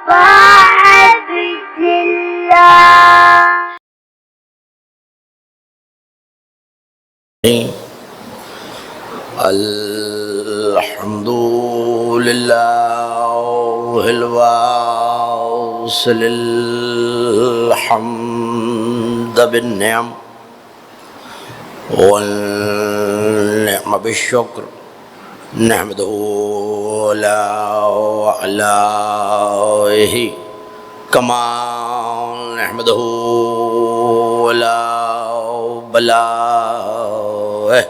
طاعة الله. الحمد لله الواصل الحمد بالنعم والنعم بالشكر نحمده على آلائه كما نحمده على بلائه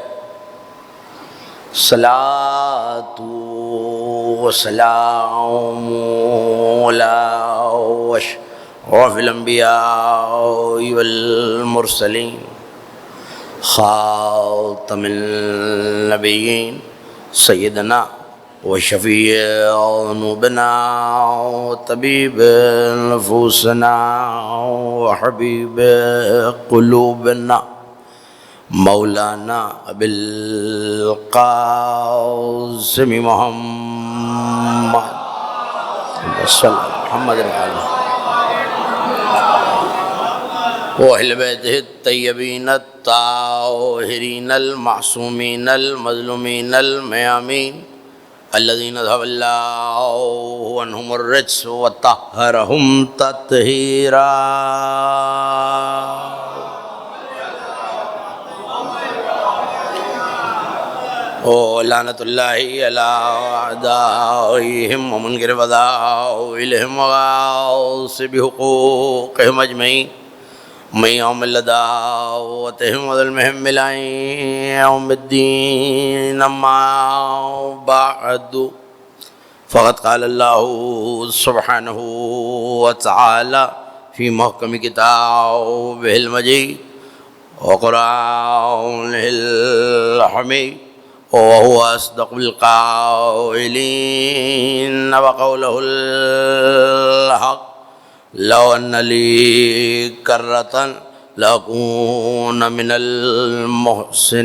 صلاة وسلام على أشرف الأنبياء والمرسلين خاتم النبيين سيدنا وشفيع ذنوبنا وطبيب نفوسنا وحبيب قلوبنا مولانا ابو القاسم محمد صلی محمد وأهل بيته الطيبين الطاهرين المعصومين المظلومين الميامين الذين ذهب الله عنهم الرجس وطهرهم تطهيرا لعنت اللہ علی اعدائهم ومنکر فضائلهم وغاصب حقوقهم اجمعین من یوم لداوتهم وظلمهم الى یوم الدین اما بعد فقد قال اللہ سبحانہ وتعالی فی محکم کتابہ المجید وقرآنہ الحمید وهو أصدق القائلين وقوله الحق لو أن لي كرة لأكون من المحسنين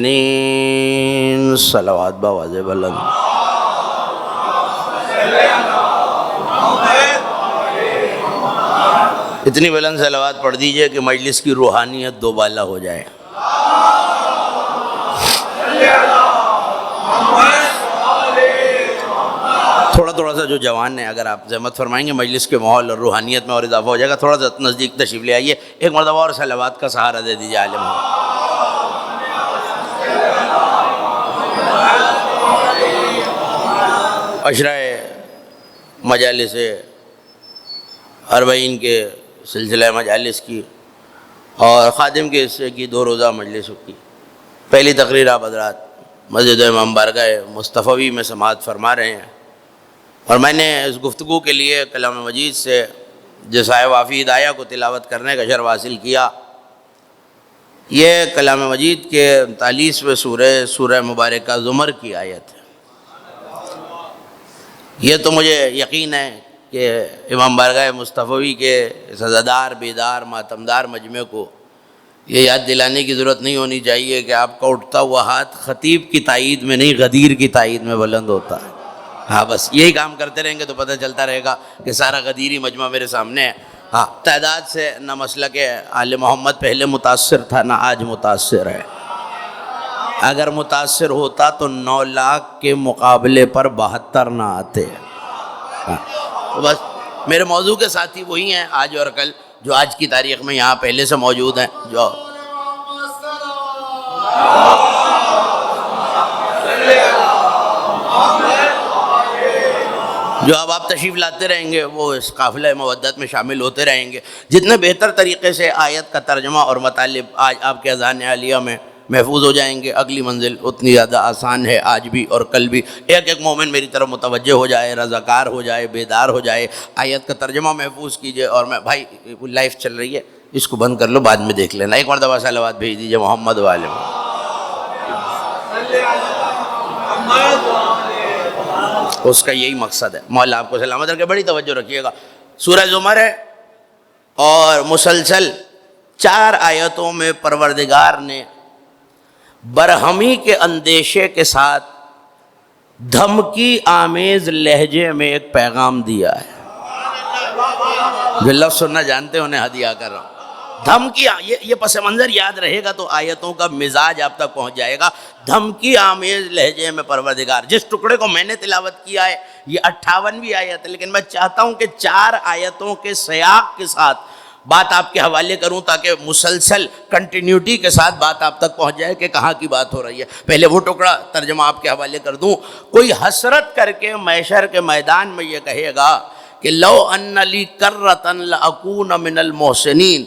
صلوات بواز بلند اتنی بلند صلوات پڑھ دیجئے کہ مجلس کی روحانیت دوبالا ہو جائے. تھوڑا سا جو جوان ہیں اگر آپ زحمت فرمائیں گے مجلس کے ماحول اور روحانیت میں اور اضافہ ہو جائے گا. تھوڑا سا نزدیک تشریف لے آئیے, ایک مرتبہ اور صلوات کا سہارا دے دیجیے عالم. عشرہ مجالس اربعین کے سلسلہ مجالس کی اور خادم کے حصے کی 2 روزہ مجلسوں کی پہلی تقریر آپ حضرات مسجد امام بارگاہ مصطفوی میں سماعت فرما رہے ہیں. اور میں نے اس گفتگو کے لیے کلام مجید سے جزائے وافی ہدایہ کو تلاوت کرنے کا شرف حاصل کیا. یہ کلام مجید کے 39ویں سورہ مبارکہ زمر کی آیت ہے. یہ تو مجھے یقین ہے کہ امام بارگاہ مصطفوی کے سزادار بیدار ماتمدار مجمع کو یہ یاد دلانے کی ضرورت نہیں ہونی چاہیے کہ آپ کا اٹھتا ہوا ہاتھ خطیب کی تائید میں نہیں غدیر کی تائید میں بلند ہوتا ہے. ہاں بس یہی کام کرتے رہیں گے تو پتہ چلتا رہے گا کہ سارا غدیری مجمع میرے سامنے ہے. ہاں تعداد سے نہ مسلک آل محمد پہلے متاثر تھا نہ آج متاثر ہے. اگر متاثر ہوتا تو 9 لاکھ کے مقابلے پر 72 نہ آتے. بس میرے موضوع کے ساتھی وہی ہیں آج اور کل جو آج کی تاریخ میں یہاں پہلے سے موجود ہیں. جو اب آپ تشریف لاتے رہیں گے وہ اس قافلہ مودت میں شامل ہوتے رہیں گے. جتنے بہتر طریقے سے آیت کا ترجمہ اور مطالب آج آپ کے اذہان عالیہ میں محفوظ ہو جائیں گے, اگلی منزل اتنی زیادہ آسان ہے آج بھی اور کل بھی. ایک ایک مومن میری طرف متوجہ ہو جائے, رضاکار ہو جائے, بیدار ہو جائے, آیت کا ترجمہ محفوظ کیجئے. اور میں بھائی لائف چل رہی ہے اس کو بند کر لو, بعد میں دیکھ لینا. ایک مرتبہ صلوات بھیج دیجئے محمد والے. اس کا یہی مقصد ہے. مولا آپ کو سلامت رکھے. بڑی توجہ رکھیے گا. سورہ زمر ہے اور مسلسل 4 آیتوں میں پروردگار نے برہمی کے اندیشے کے ساتھ دھمکی آمیز لہجے میں ایک پیغام دیا ہے. جو لفظ سننا جانتے ہیں انہیں ہدیہ کر رہا ہوں. دھمکی، یہ پس منظر یاد رہے گا تو آیتوں کا مزاج آپ تک پہنچ جائے گا. دھمکی آمیز لہجے میں پروردگار، جس ٹکڑے کو میں نے تلاوت کیا ہے یہ 58ویں آیت ہے، لیکن میں چاہتا ہوں کہ 4 آیتوں کے سیاق کے ساتھ بات آپ کے حوالے کروں تاکہ مسلسل کنٹینیوٹی کے ساتھ بات آپ تک پہنچ جائے کہ کہاں کی بات ہو رہی ہے. پہلے وہ ٹکڑا ترجمہ آپ کے حوالے کر دوں. کوئی حسرت کر کے محشر کے میدان میں یہ کہے گا کہ لو ان لی کرۃ لاکون من المحسنین،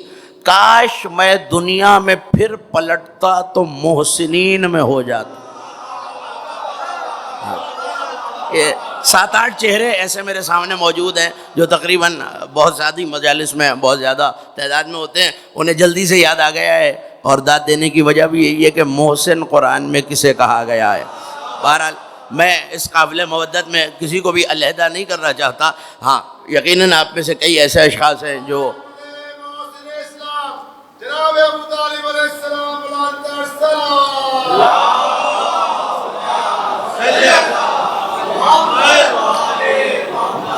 کاش میں دنیا میں پھر پلٹتا تو محسنین میں ہو جاتا. یہ 7-8 چہرے ایسے میرے سامنے موجود ہیں جو تقریباً بہت زیادہ مجالس میں بہت زیادہ تعداد میں ہوتے ہیں، انہیں جلدی سے یاد آ گیا ہے، اور داد دینے کی وجہ بھی یہی ہے کہ محسن قرآن میں کسے کہا گیا ہے. بہرحال میں اس قابل مودت میں کسی کو بھی علیحدہ نہیں کرنا چاہتا. ہاں یقیناً آپ میں سے کئی ایسے اشخاص ہیں جو جناب ابو طالب علیہ السلام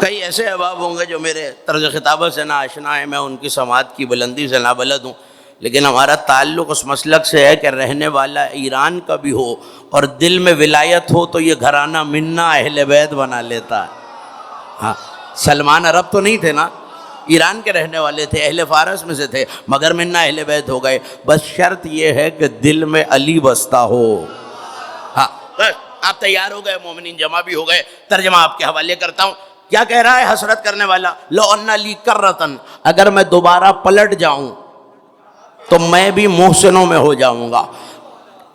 کئی ایسے احباب ہوں گے جو میرے طرز خطابت سے نا آشنا ہیں، میں ان کی سماعت کی بلندی سے نابلد ہوں، لیکن ہمارا تعلق اس مسلک سے ہے کہ رہنے والا ایران کا بھی ہو اور دل میں ولایت ہو تو یہ گھرانہ منا اہل بیت بنا لیتا ہے. ہاں سلمان عرب تو نہیں تھے نا، ایران کے رہنے والے تھے، اہل فارس میں سے تھے، مگر منا اہل بیت ہو گئے. بس شرط یہ ہے کہ دل میں علی بستا ہو. ہاں بس آپ تیار ہو گئے، مومنین جمع بھی ہو گئے. ترجمہ آپ کے حوالے کرتا ہوں. کیا کہہ رہا ہے حسرت کرنے والا؟ لو ان لی کرۃ، اگر میں دوبارہ پلٹ جاؤں تو میں بھی محسنوں میں ہو جاؤں گا.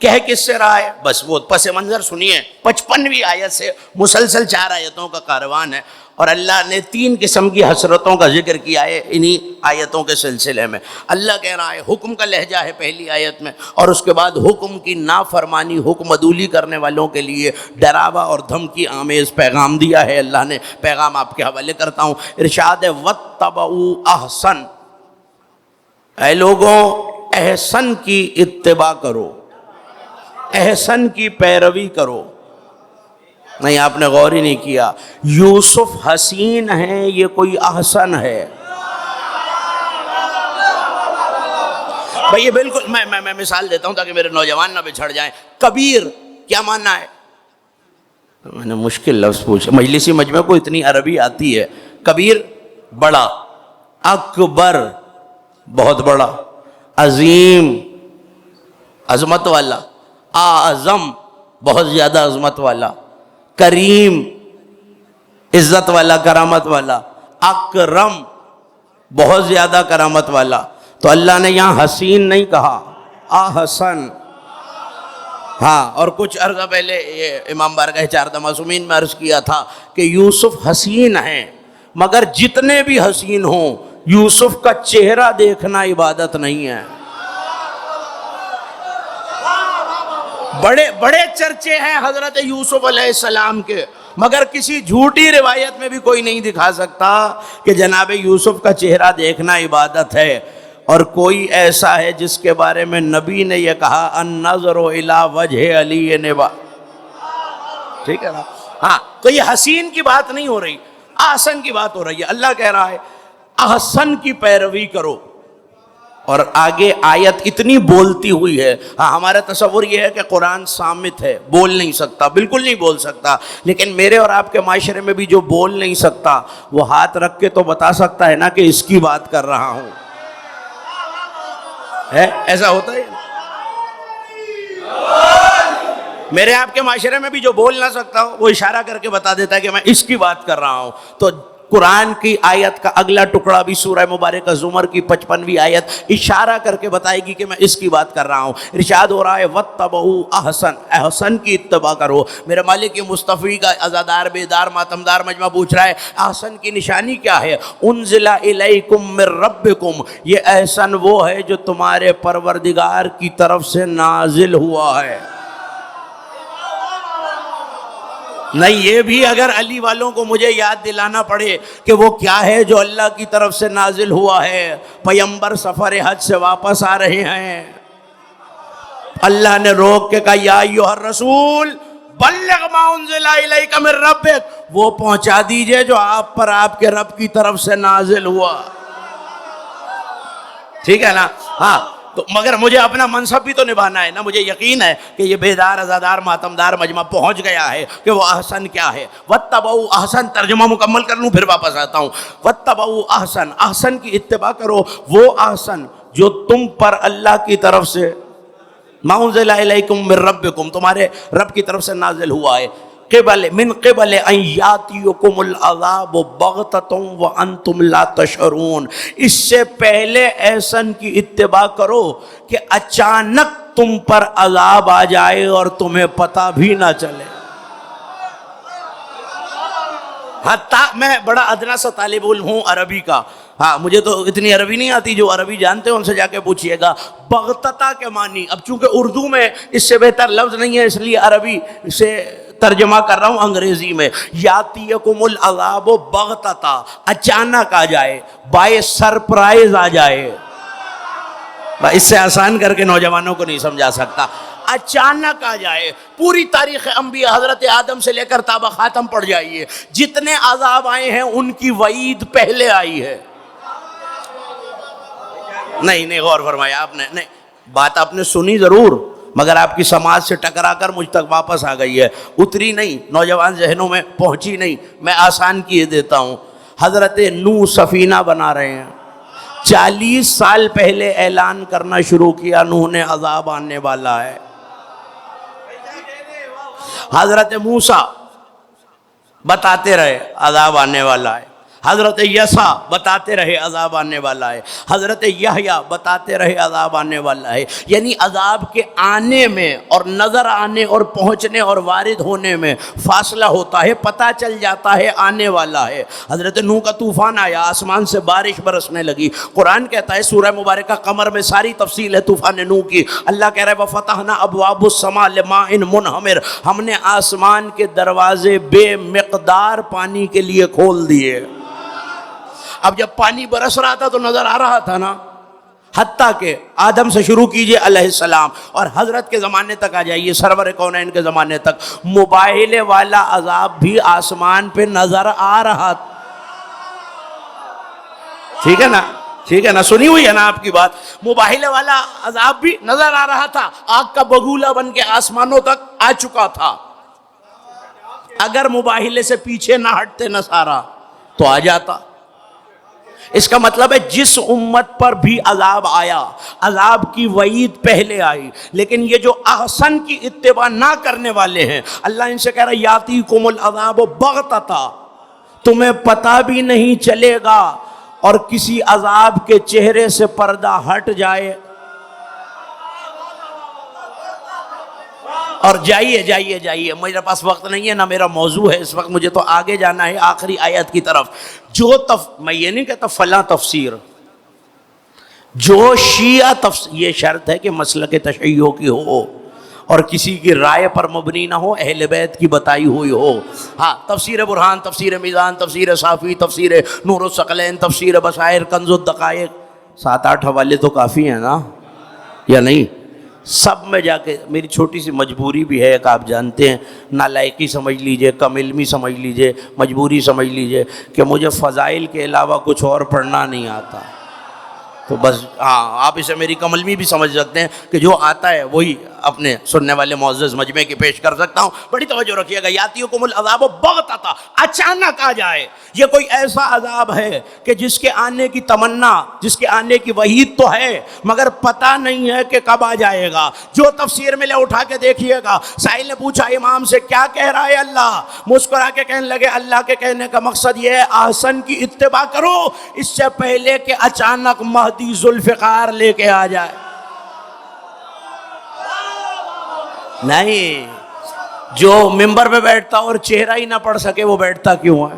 کہہ کس سے رہا ہے؟ بس وہ پس منظر سنیے. 55ویں آیت سے مسلسل 4 آیتوں کا کاروان ہے، اور اللہ نے 3 قسم کی حسرتوں کا ذکر کیا ہے انہی آیتوں کے سلسلے میں. اللہ کہہ رہا ہے حکم کا لہجہ ہے پہلی آیت میں، اور اس کے بعد حکم کی نافرمانی، حکم عدولی کرنے والوں کے لیے ڈراوا اور دھمکی آمیز پیغام دیا ہے. اللہ نے پیغام آپ کے حوالے کرتا ہوں. ارشاد ہے وَاتَّبَعُوا احسن، اے لوگوں احسن کی اتباع کرو، احسن کی پیروی کرو. نہیں آپ نے غور ہی نہیں کیا، یوسف حسین ہے یہ کوئی احسن ہے؟ بھئی یہ بالکل میں مثال دیتا ہوں تاکہ میرے نوجوان نہ بچھڑ جائیں. کبیر کیا معنی ہے؟ میں نے مشکل لفظ پوچھا، مجلسی مجمع کو اتنی عربی آتی ہے. کبیر بڑا، اکبر بہت بڑا، عظیم عظمت والا، اعظم بہت زیادہ عظمت والا، کریم عزت والا کرامت والا، اکرم بہت زیادہ کرامت والا. تو اللہ نے یہاں حسین نہیں کہا، احسن. ہاں اور کچھ عرض پہلے یہ امام بارگاہ 4 معصومین میں عرض کیا تھا کہ یوسف حسین ہیں، مگر جتنے بھی حسین ہوں یوسف کا چہرہ دیکھنا عبادت نہیں ہے. بڑے بڑے چرچے ہیں حضرت یوسف علیہ السلام کے، مگر کسی جھوٹی روایت میں بھی کوئی نہیں دکھا سکتا کہ جناب یوسف کا چہرہ دیکھنا عبادت ہے. اور کوئی ایسا ہے جس کے بارے میں نبی نے یہ کہا النظر الی وجہ علی نبا. ٹھیک ہے نا؟ ہاں تو یہ حسین کی بات نہیں ہو رہی، احسن کی بات ہو رہی ہے. اللہ کہہ رہا ہے احسن کی پیروی کرو. اور آگے آیت اتنی بولتی ہوئی ہے. ہاں ہمارا تصور یہ ہے کہ قرآن صامت ہے، بول نہیں سکتا، بالکل نہیں بول سکتا. لیکن میرے اور آپ کے معاشرے میں بھی جو بول نہیں سکتا وہ ہاتھ رکھ کے تو بتا سکتا ہے نا کہ اس کی بات کر رہا ہوں. ہے ایسا ہوتا ہے؟ میرے آپ کے معاشرے میں بھی جو بول نہ سکتا ہو وہ اشارہ کر کے بتا دیتا ہے کہ میں اس کی بات کر رہا ہوں. تو قرآن کی آیت کا اگلا ٹکڑا بھی سورہ مبارکہ زمر کی 55ویں آیت اشارہ کر کے بتائے گی کہ میں اس کی بات کر رہا ہوں. ارشاد ہو رہا ہے وَاتَّبَعُوا احسن، احسن کی اتباع کرو. میرے مالک مصطفی کا عزادار بیدار ماتمدار مجمع پوچھ رہا ہے احسن کی نشانی کیا ہے؟ انزل الیکم من ربکم، یہ احسن وہ ہے جو تمہارے پروردگار کی طرف سے نازل ہوا ہے. نہیں یہ بھی اگر علی والوں کو مجھے یاد دلانا پڑے کہ وہ کیا ہے جو اللہ کی طرف سے نازل ہوا ہے. پیمبر سفر حج سے واپس آ رہے ہیں، اللہ نے روک کے کہا یا ایھا الرسول بلغ ما انزل الیک من ربک، وہ پہنچا دیجئے جو آپ پر آپ کے رب کی طرف سے نازل ہوا. ٹھیک ہے نا؟ ہاں تو مگر مجھے اپنا منصب بھی تو نبھانا ہے نا. مجھے یقین ہے کہ یہ بیدار عزادار ماتمدار مجمع پہنچ گیا ہے کہ وہ احسن کیا ہے. واتبعوا احسن، ترجمہ مکمل کر لوں پھر واپس آتا ہوں. واتبعوا احسن، احسن کی اتباع کرو، وہ احسن جو تم پر اللہ کی طرف سے ما انزل الیکم من ربکم، تمہارے رب کی طرف سے نازل ہوا ہے. من قبل ان یاتیکم العذاب بغتۃ وانتم لا تشعرون، اس سے پہلے احسن کی اتباع کرو کہ اچانک تم پر عذاب آ جائے اور تمہیں پتہ بھی نہ چلے. میں بڑا ادنا سا طالب علم ہوں عربی کا، ہاں مجھے تو اتنی عربی نہیں آتی، جو عربی جانتے ہیں ان سے جا کے پوچھئے گا. بغتتا کے معنی، اب چونکہ اردو میں اس سے بہتر لفظ نہیں ہے اس لیے عربی سے ترجمہ کر رہا ہوں انگریزی میں. یاتیکم العذاب بغتتا، اچانک آ جائے، بائی سرپرائز آ جائے. اس سے آسان کر کے نوجوانوں کو نہیں سمجھا سکتا. اچانک آ جائے. پوری تاریخ انبیاء حضرت آدم سے لے کر تابہ خاتم پڑھ جائیے، جتنے عذاب آئے ہیں ان کی وعید پہلے آئی ہے. نہیں غور فرمایا آپ نے، نہیں بات آپ نے سنی ضرور مگر آپ کی سماج سے ٹکرا کر مجھ تک واپس آ گئی ہے، اتری نہیں، نوجوان ذہنوں میں پہنچی نہیں. میں آسان کیے دیتا ہوں. حضرت نوح سفینہ بنا رہے ہیں، 40 سال پہلے اعلان کرنا شروع کیا نوح نے عذاب آنے والا ہے. حضرت موسیٰ بتاتے رہے عذاب آنے والا ہے. حضرت یسع بتاتے رہے عذاب آنے والا ہے. حضرت یحییٰ بتاتے رہے عذاب آنے والا ہے. یعنی عذاب کے آنے میں اور نظر آنے اور پہنچنے اور وارد ہونے میں فاصلہ ہوتا ہے، پتہ چل جاتا ہے آنے والا ہے. حضرت نوح کا طوفان آیا، آسمان سے بارش برسنے لگی. قرآن کہتا ہے سورہ مبارکہ قمر میں ساری تفصیل ہے طوفان نوح کی. اللہ کہہ رہے وَفَتَحْنَا أَبْوَابُ السَّمَاءِ لِمَاءٍ مُنْهَمِرٍ، ہم نے آسمان کے دروازے بے مقدار پانی کے لیے کھول دیے. اب جب پانی برس رہا تھا تو نظر آ رہا تھا نا، حتیٰ کہ آدم سے شروع کیجئے علیہ السلام اور حضرت کے زمانے تک آ جائیے، سرور کونین کے زمانے تک، مباہلے والا عذاب بھی آسمان پہ نظر آ رہا تھا. ٹھیک ہے نا، ٹھیک ہے نا، سنی ہوئی ہے نا آپ کی بات. مباہلے والا عذاب بھی نظر آ رہا تھا، آگ کا بگولا بن کے آسمانوں تک آ چکا تھا. اگر مباہلے سے پیچھے نہ ہٹتے نہ سارا تو آ جاتا. اس کا مطلب ہے جس امت پر بھی عذاب آیا، عذاب کی وعید پہلے آئی. لیکن یہ جو احسن کی اتباع نہ کرنے والے ہیں، اللہ ان سے کہہ رہا ہے یاتیکم العذاب بغتۃ، تمہیں پتہ بھی نہیں چلے گا اور کسی عذاب کے چہرے سے پردہ ہٹ جائے. اور جائیے میرے پاس وقت نہیں ہے نہ میرا موضوع ہے اس وقت، مجھے تو آگے جانا ہے آخری آیت کی طرف. میں یہ نہیں کہتا فلاں تفسیر، جو شیعہ تفسیر، یہ شرط ہے کہ مسلک تشیع کی ہو اور کسی کی رائے پر مبنی نہ ہو، اہل بیت کی بتائی ہوئی ہو. ہاں تفسیر برہان، تفسیر میزان، تفسیر صافی، تفسیر نور الثقلین، تفسیر بصائر، کنز الدقائق، 7-8 حوالے تو کافی ہیں نا یا نہیں؟ سب میں جا کے میری چھوٹی سی مجبوری بھی ہے ایک، آپ جانتے ہیں، نالائقی سمجھ لیجئے، کم علمی سمجھ لیجئے، مجبوری سمجھ لیجئے کہ مجھے فضائل کے علاوہ کچھ اور پڑھنا نہیں آتا. تو بس ہاں آپ اسے میری کم علمی بھی سمجھ سکتے ہیں کہ جو آتا ہے وہی اپنے سننے والے معزز مجمع کی پیش کر سکتا ہوں. بڑی توجہ رکھیے گا. یاتیکم العذاب بغتۃ، اچانک آ جائے. یہ کوئی ایسا عذاب ہے کہ جس کے آنے کی تمنا، جس کے آنے کی وعید تو ہے مگر پتہ نہیں ہے کہ کب آ جائے گا. جو تفسیر میں لے اٹھا کے دیکھیے گا. سائل نے پوچھا امام سے کیا کہہ رہا ہے اللہ؟ مسکرا کے کہنے لگے اللہ کے کہنے کا مقصد یہ ہے احسن کی اتباع کرو اس سے پہلے کہ اچانک مہدی ذوالفقار لے کے آ جائے. نہیں، جو ممبر پہ بیٹھتا اور چہرہ ہی نہ پڑھ سکے وہ بیٹھتا کیوں ہے؟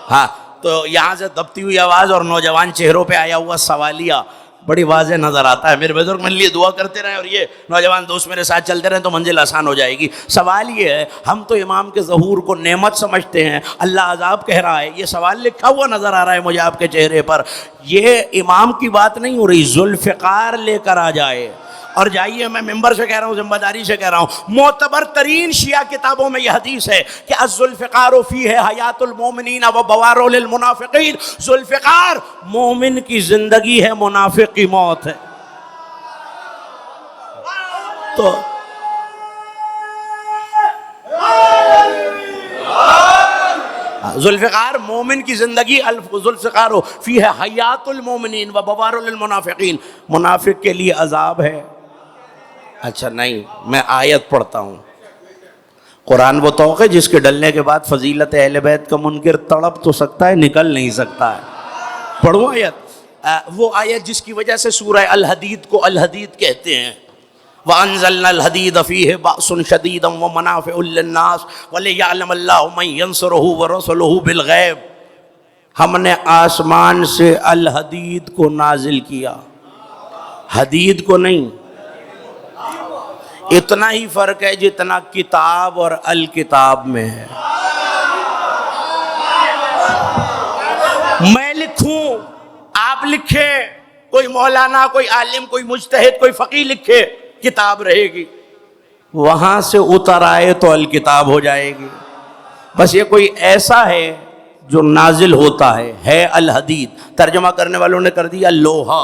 ہاں تو یہاں سے دبتی ہوئی آواز اور نوجوان چہروں پہ آیا ہوا سوالیہ بڑی واضح نظر آتا ہے. میرے بزرگ میرے لیے دعا کرتے رہیں اور یہ نوجوان دوست میرے ساتھ چلتے رہیں تو منزل آسان ہو جائے گی. سوال یہ ہے، ہم تو امام کے ظہور کو نعمت سمجھتے ہیں، اللہ عذاب کہہ رہا ہے، یہ سوال لکھا ہوا نظر آ رہا ہے مجھے آپ کے چہرے پر. یہ امام کی بات نہیں ہو رہی، ذوالفقار لے کر آ جائے. اور جائیے، میں ممبر سے کہہ رہا ہوں، ذمہ داری سے کہہ رہا ہوں، معتبر ترین شیعہ کتابوں میں یہ حدیث ہے کہ الذوالفقار فیہ حیات المومنین و بوار للمنافقین، ذوالفقار مومن کی زندگی ہے، منافق کی موت ہے۔ تو ذوالفقار مومن کی زندگی، ذوالفقار فیہ حیات المومنین و بوار للمنافقین، منافق کے لیے عذاب ہے۔ اچھا نہیں، میں آیت پڑھتا ہوں۔ قرآن وہ طوق ہے جس کے ڈلنے کے بعد فضیلت اہل بیت کا منکر تڑپ تو سکتا ہے، نکل نہیں سکتا ہے۔ پڑھوں آیت، وہ آیت جس کی وجہ سے سورہ الحدید کو الحدید کہتے ہیں۔ وَأَنزَلْنَا الْحَدِيدَ فِيهِ بَأْسٌ شَدِيدٌ وَمَنَافِعُ لِلنَّاسِ وَلِيَعْلَمَ اللَّهُ مَن يَنصُرُهُ وَرُسُلُهُ بِالْغَيْبِ، ہم نے آسمان سے الحدید کو نازل کیا، حدید کو نہیں۔ اتنا ہی فرق ہے جتنا کتاب اور الکتاب میں ہے۔ میں لکھوں، آپ لکھیں، کوئی مولانا، کوئی عالم، کوئی مجتہد، کوئی فقیہ لکھے، کتاب رہے گی، وہاں سے اتر آئے تو الکتاب ہو جائے گی۔ بس یہ کوئی ایسا ہے جو نازل ہوتا ہے الحدید۔ ترجمہ کرنے والوں نے کر دیا لوہا،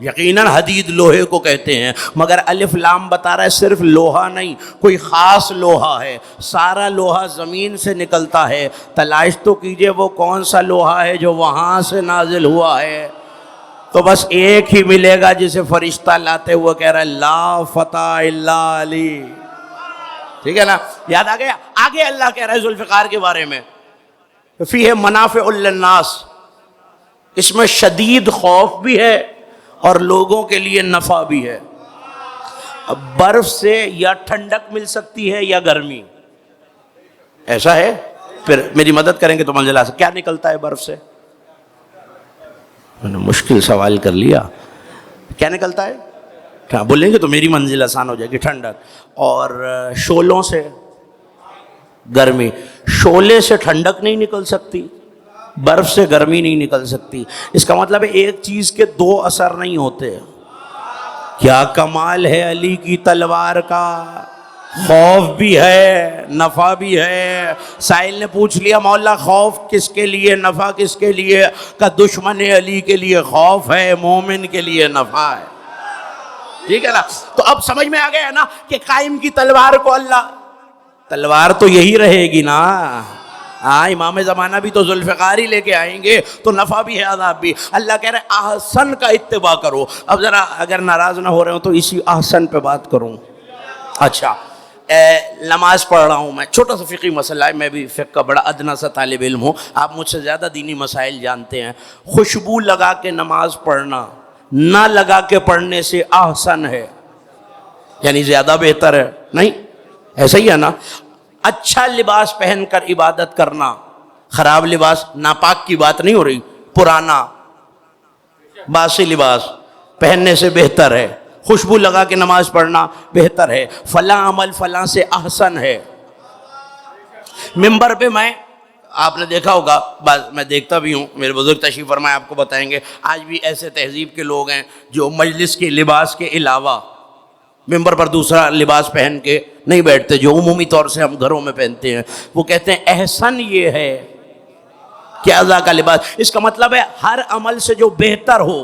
یقیناً حدید لوہے کو کہتے ہیں، مگر الف لام بتا رہا ہے صرف لوہا نہیں، کوئی خاص لوہا ہے۔ سارا لوہا زمین سے نکلتا ہے، تلاش تو کیجئے وہ کون سا لوہا ہے جو وہاں سے نازل ہوا ہے۔ تو بس ایک ہی ملے گا جسے فرشتہ لاتے ہوئے کہہ رہا ہے لا فتح الا علی، ٹھیک ہے نا؟ یاد آ گیا؟ آگے اللہ کہہ رہا ہے ذوالفقار کے بارے میں، فیہ منافع للناس، اس میں شدید خوف بھی ہے اور لوگوں کے لیے نفع بھی ہے۔ اب برف سے یا ٹھنڈک مل سکتی ہے یا گرمی، ایسا ہے؟ پھر میری مدد کریں گے تو منزل آسان۔ کیا نکلتا ہے برف سے؟ میں نے مشکل سوال کر لیا، کیا نکلتا ہے؟ کیا بولیں گے تو میری منزل آسان ہو جائے گی، ٹھنڈک۔ اور شعلوں سے گرمی، شعلے سے ٹھنڈک نہیں نکل سکتی، برف سے گرمی نہیں نکل سکتی۔ اس کا مطلب ہے ایک چیز کے دو اثر نہیں ہوتے۔ کیا کمال ہے علی کی تلوار کا، خوف بھی ہے نفع بھی ہے۔ سائل نے پوچھ لیا مولا خوف کس کے لیے، نفع کس کے لیے؟ کہ دشمن علی کے لیے خوف ہے، مومن کے لیے نفع ہے، ٹھیک ہے نا؟ تو اب سمجھ میں آ گیا نا کہ قائم کی تلوار کو اللہ، تلوار تو یہی رہے گی نا، ہاں امام زمانہ بھی تو ذوالفقار ہی لے کے آئیں گے، تو نفع بھی ہے عذاب بھی۔ اللہ کہہ رہے احسن کا اتباع کرو۔ اب ذرا اگر ناراض نہ ہو رہے ہو تو اسی احسن پہ بات کروں۔ اچھا، نماز پڑھ رہا ہوں میں، چھوٹا سا فقہی مسئلہ ہے، میں بھی فقہ کا بڑا ادنا سا طالب علم ہوں، آپ مجھ سے زیادہ دینی مسائل جانتے ہیں۔ خوشبو لگا کے نماز پڑھنا نہ لگا کے پڑھنے سے احسن ہے، یعنی زیادہ بہتر ہے، نہیں ایسا ہی ہے نا؟ اچھا لباس پہن کر عبادت کرنا، خراب لباس، ناپاک کی بات نہیں ہو رہی، پرانا باسی لباس پہننے سے بہتر ہے، خوشبو لگا کے نماز پڑھنا بہتر ہے، فلاں عمل فلاں سے احسن ہے۔ ممبر پہ میں، آپ نے دیکھا ہوگا، میں دیکھتا بھی ہوں، میرے بزرگ تشریف فرمائے آپ کو بتائیں گے، آج بھی ایسے تہذیب کے لوگ ہیں جو مجلس کے لباس کے علاوہ ممبر پر دوسرا لباس پہن کے نہیں بیٹھتے، جو عمومی طور سے ہم گھروں میں پہنتے ہیں۔ وہ کہتے ہیں احسن یہ ہے کہ اعضاء کا لباس، اس کا مطلب ہے ہر عمل سے جو بہتر ہو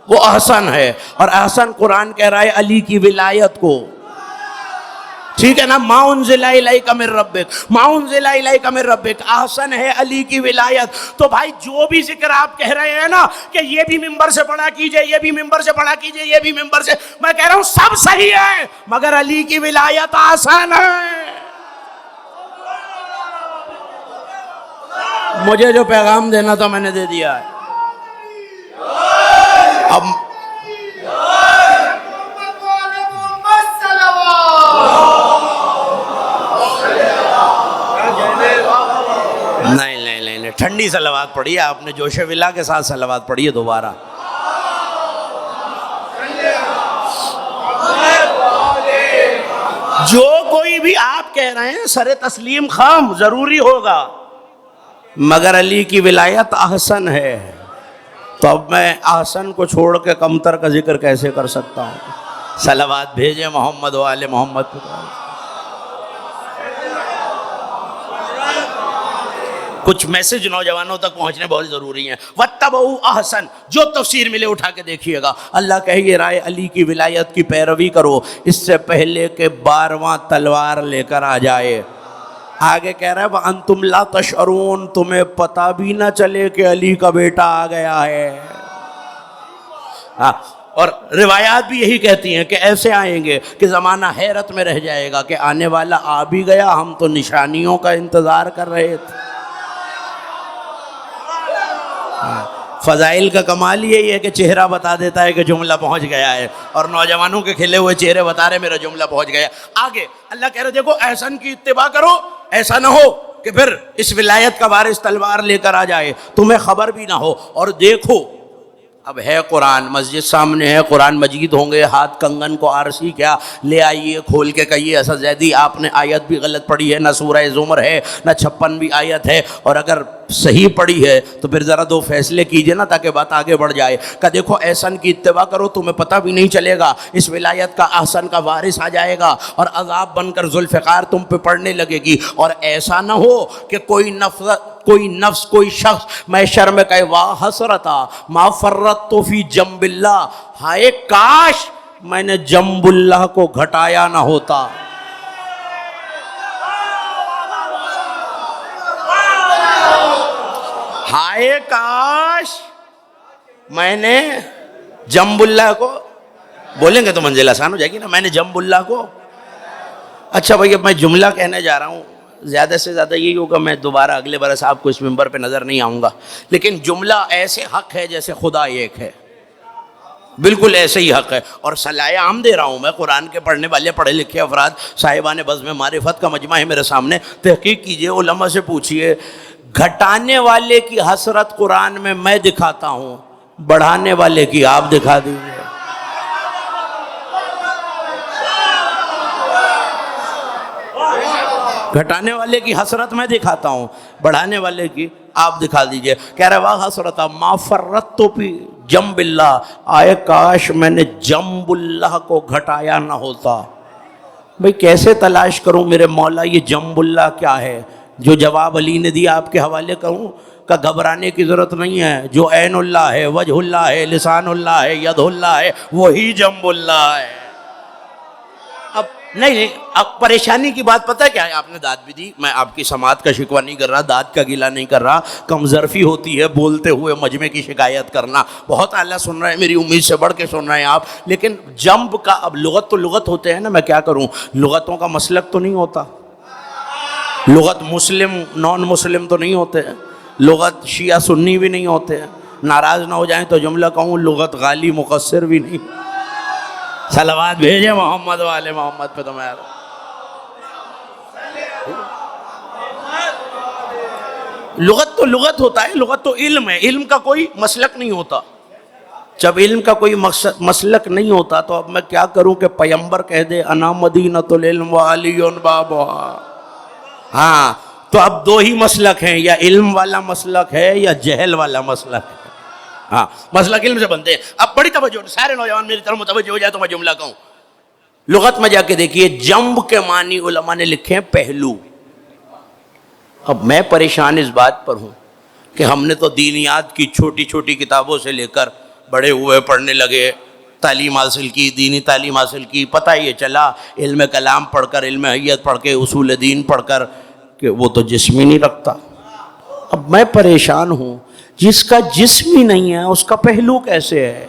وہ احسن ہے، اور احسن قرآن کہہ رہا ہے علی کی ولایت کو، ٹھیک ہے نا؟ ما انزل الیک من ربک، ما انزل الیک من ربک، احسن ہے علی کی ولایت۔ تو بھائی جو بھی ذکر آپ کہہ رہے ہیں نا کہ یہ بھی ممبر سے پڑھا کیجئے، یہ بھی ممبر سے پڑھا کیجئے، یہ بھی ممبر سے، میں کہہ رہا ہوں سب صحیح ہے، مگر علی کی ولایت احسن ہے۔ مجھے جو پیغام دینا تھا میں نے دے دیا ہے۔ اب نہیں ٹھنڈی صلوات پڑھیے آپ نے، جوش ولا کے ساتھ صلوات پڑھیے دوبارہ۔ جو کوئی بھی آپ کہہ رہے ہیں سر تسلیم خام ضروری ہوگا، مگر علی کی ولایت احسن ہے، تو اب میں احسن کو چھوڑ کے کمتر کا ذکر کیسے کر سکتا ہوں؟ صلوات بھیجیں محمد و آل محمد پر۔ کچھ میسج نوجوانوں تک پہنچنے بہت ضروری ہیں۔ وَاتَّبَعُوا احسن، جو تفسیر ملے اٹھا کے دیکھیے گا۔ اللہ کہے یہ رائے علی کی ولایت کی پیروی کرو اس سے پہلے کہ 12واں تلوار لے کر آ جائے۔ آگے کہہ رہا ہے وَأَنْتُمْ لَا تَشْعُرُونَ، تمہیں پتہ بھی نہ چلے کہ علی کا بیٹا آ گیا ہے۔ اور روایات بھی یہی کہتی ہیں کہ ایسے آئیں گے کہ زمانہ حیرت میں رہ جائے گا کہ آنے والا آ بھی گیا، ہم تو نشانیوں کا انتظار کر رہے تھے۔ فضائل کا کمال یہی ہے کہ چہرہ بتا دیتا ہے کہ جملہ پہنچ گیا ہے، اور نوجوانوں کے کھلے ہوئے چہرے بتا رہے میرا جملہ پہنچ گیا۔ آگے اللہ کہہ رہے دیکھو احسن کی اتباع کرو، ایسا نہ ہو کہ پھر اس ولایت کا وارث تلوار لے کر آ جائے، تمہیں خبر بھی نہ ہو۔ اور دیکھو اب ہے قرآن، مسجد سامنے ہے، قرآن مجید ہوں گے، ہاتھ کنگن کو آرسی کیا لے آئیے، کھول کے کہیے اسد زیدی آپ نے آیت بھی غلط پڑھی ہے، نہ سورہ زمر ہے نہ 56ویں آیت ہے، اور اگر صحیح پڑھی ہے تو پھر ذرا دو فیصلے کیجئے نا تاکہ بات آگے بڑھ جائے۔ کہ دیکھو احسن کی اتباع کرو، تمہیں پتہ بھی نہیں چلے گا، اس ولایت کا احسن کا وارث آ جائے گا اور عذاب بن کر ذوالفقار تم پہ پڑنے لگے گی۔ اور ایسا نہ ہو کہ کوئی نفس کوئی شخص محشر میں کہے واہ حسرتا ما فرطت فی جنب اللہ، ہائے کاش میں نے جنب اللہ کو گھٹایا نہ ہوتا۔ ہائے کاش میں نے جنب اللہ کو، بولیں گے تو منزل آسان ہو جائے گی نا، میں نے جنب اللہ کو۔ اچھا بھائی اب میں جملہ کہنے جا رہا ہوں، زیادہ سے زیادہ یہی ہوگا میں دوبارہ اگلے برس آپ کو اس ممبر پہ نظر نہیں آؤں گا، لیکن جملہ ایسے حق ہے جیسے خدا ایک ہے، بالکل ایسے ہی حق ہے۔ اور صلاح عام دے رہا ہوں میں، قرآن کے پڑھنے والے پڑھے لکھے افراد صاحبان بزم معرفت کا مجمع ہے میرے سامنے، تحقیق کیجئے، علماء سے پوچھئے، گھٹانے والے کی حسرت قرآن میں میں دکھاتا ہوں، بڑھانے والے کی آپ دکھا دیجئے۔ گھٹانے والے کی حسرت میں دکھاتا ہوں، بڑھانے والے کی آپ دکھا دیجئے۔ کہہ رہے واہ حسرتا ما فرطت فی جنب اللہ، آئے کاش میں نے جنب اللہ کو گھٹایا نہ ہوتا۔ بھئی کیسے تلاش کروں میرے مولا یہ جنب اللہ کیا ہے؟ جو جواب علی نے دیا آپ کے حوالے کروں کہ گھبرانے کی ضرورت نہیں ہے، جو عین اللہ ہے، وجہ اللہ ہے، لسان اللہ ہے، ید اللہ ہے، وہی جنب اللہ ہے۔ اب نہیں اب پریشانی کی بات پتہ ہے کیا ہے؟ آپ نے داد بھی دی، میں آپ کی سماعت کا شکوہ نہیں کر رہا، داد کا گلہ نہیں کر رہا، کم ظرفی ہوتی ہے بولتے ہوئے مجمع کی شکایت کرنا، بہت اعلیٰ سن رہے ہیں، میری امید سے بڑھ کے سن رہے ہیں آپ، لیکن جنب کا اب لغت تو لغت ہوتے ہیں نا، میں کیا کروں، لغتوں کا مسلک تو نہیں ہوتا، لغت مسلم نان مسلم تو نہیں ہوتے، لغت شیعہ سنی بھی نہیں ہوتے، ناراض نہ ہو جائیں تو جملہ کہوں لغت غالی مقصر بھی نہیں۔ صلوات بھیجیں محمد و آل محمد پہ تمہارا۔ لغت تو لغت ہوتا ہے، لغت تو علم ہے، علم کا کوئی مسلک نہیں ہوتا۔ جب علم کا کوئی مسلک نہیں ہوتا تو اب میں کیا کروں کہ پیمبر کہہ دے انا مدینۃ العلم وعلی بابھا۔ ہاں تو اب دو ہی مسلک ہیں، یا علم والا مسلک ہے یا جہل والا مسلک ہے۔ ہاں مسلک علم سے بنتے ہیں۔ اب بڑی توجہ، سارے نوجوان میری طرف متوجہ ہو جائے تو میں جملہ کہوں۔ لغت میں جا کے دیکھیے جنب کے معنی علماء نے لکھے ہیں پہلو۔ اب میں پریشان اس بات پر ہوں کہ ہم نے تو دینیات کی چھوٹی چھوٹی کتابوں سے لے کر بڑے ہوئے پڑھنے لگے، تعلیم حاصل کی، دینی تعلیم حاصل کی، پتہ یہ چلا علم کلام پڑھ کر، علم حیت پڑھ کے، اصول دین پڑھ کر کہ وہ تو جسم ہی نہیں رکھتا۔ اب میں پریشان ہوں، جس کا جسم ہی نہیں ہے اس کا پہلو کیسے ہے؟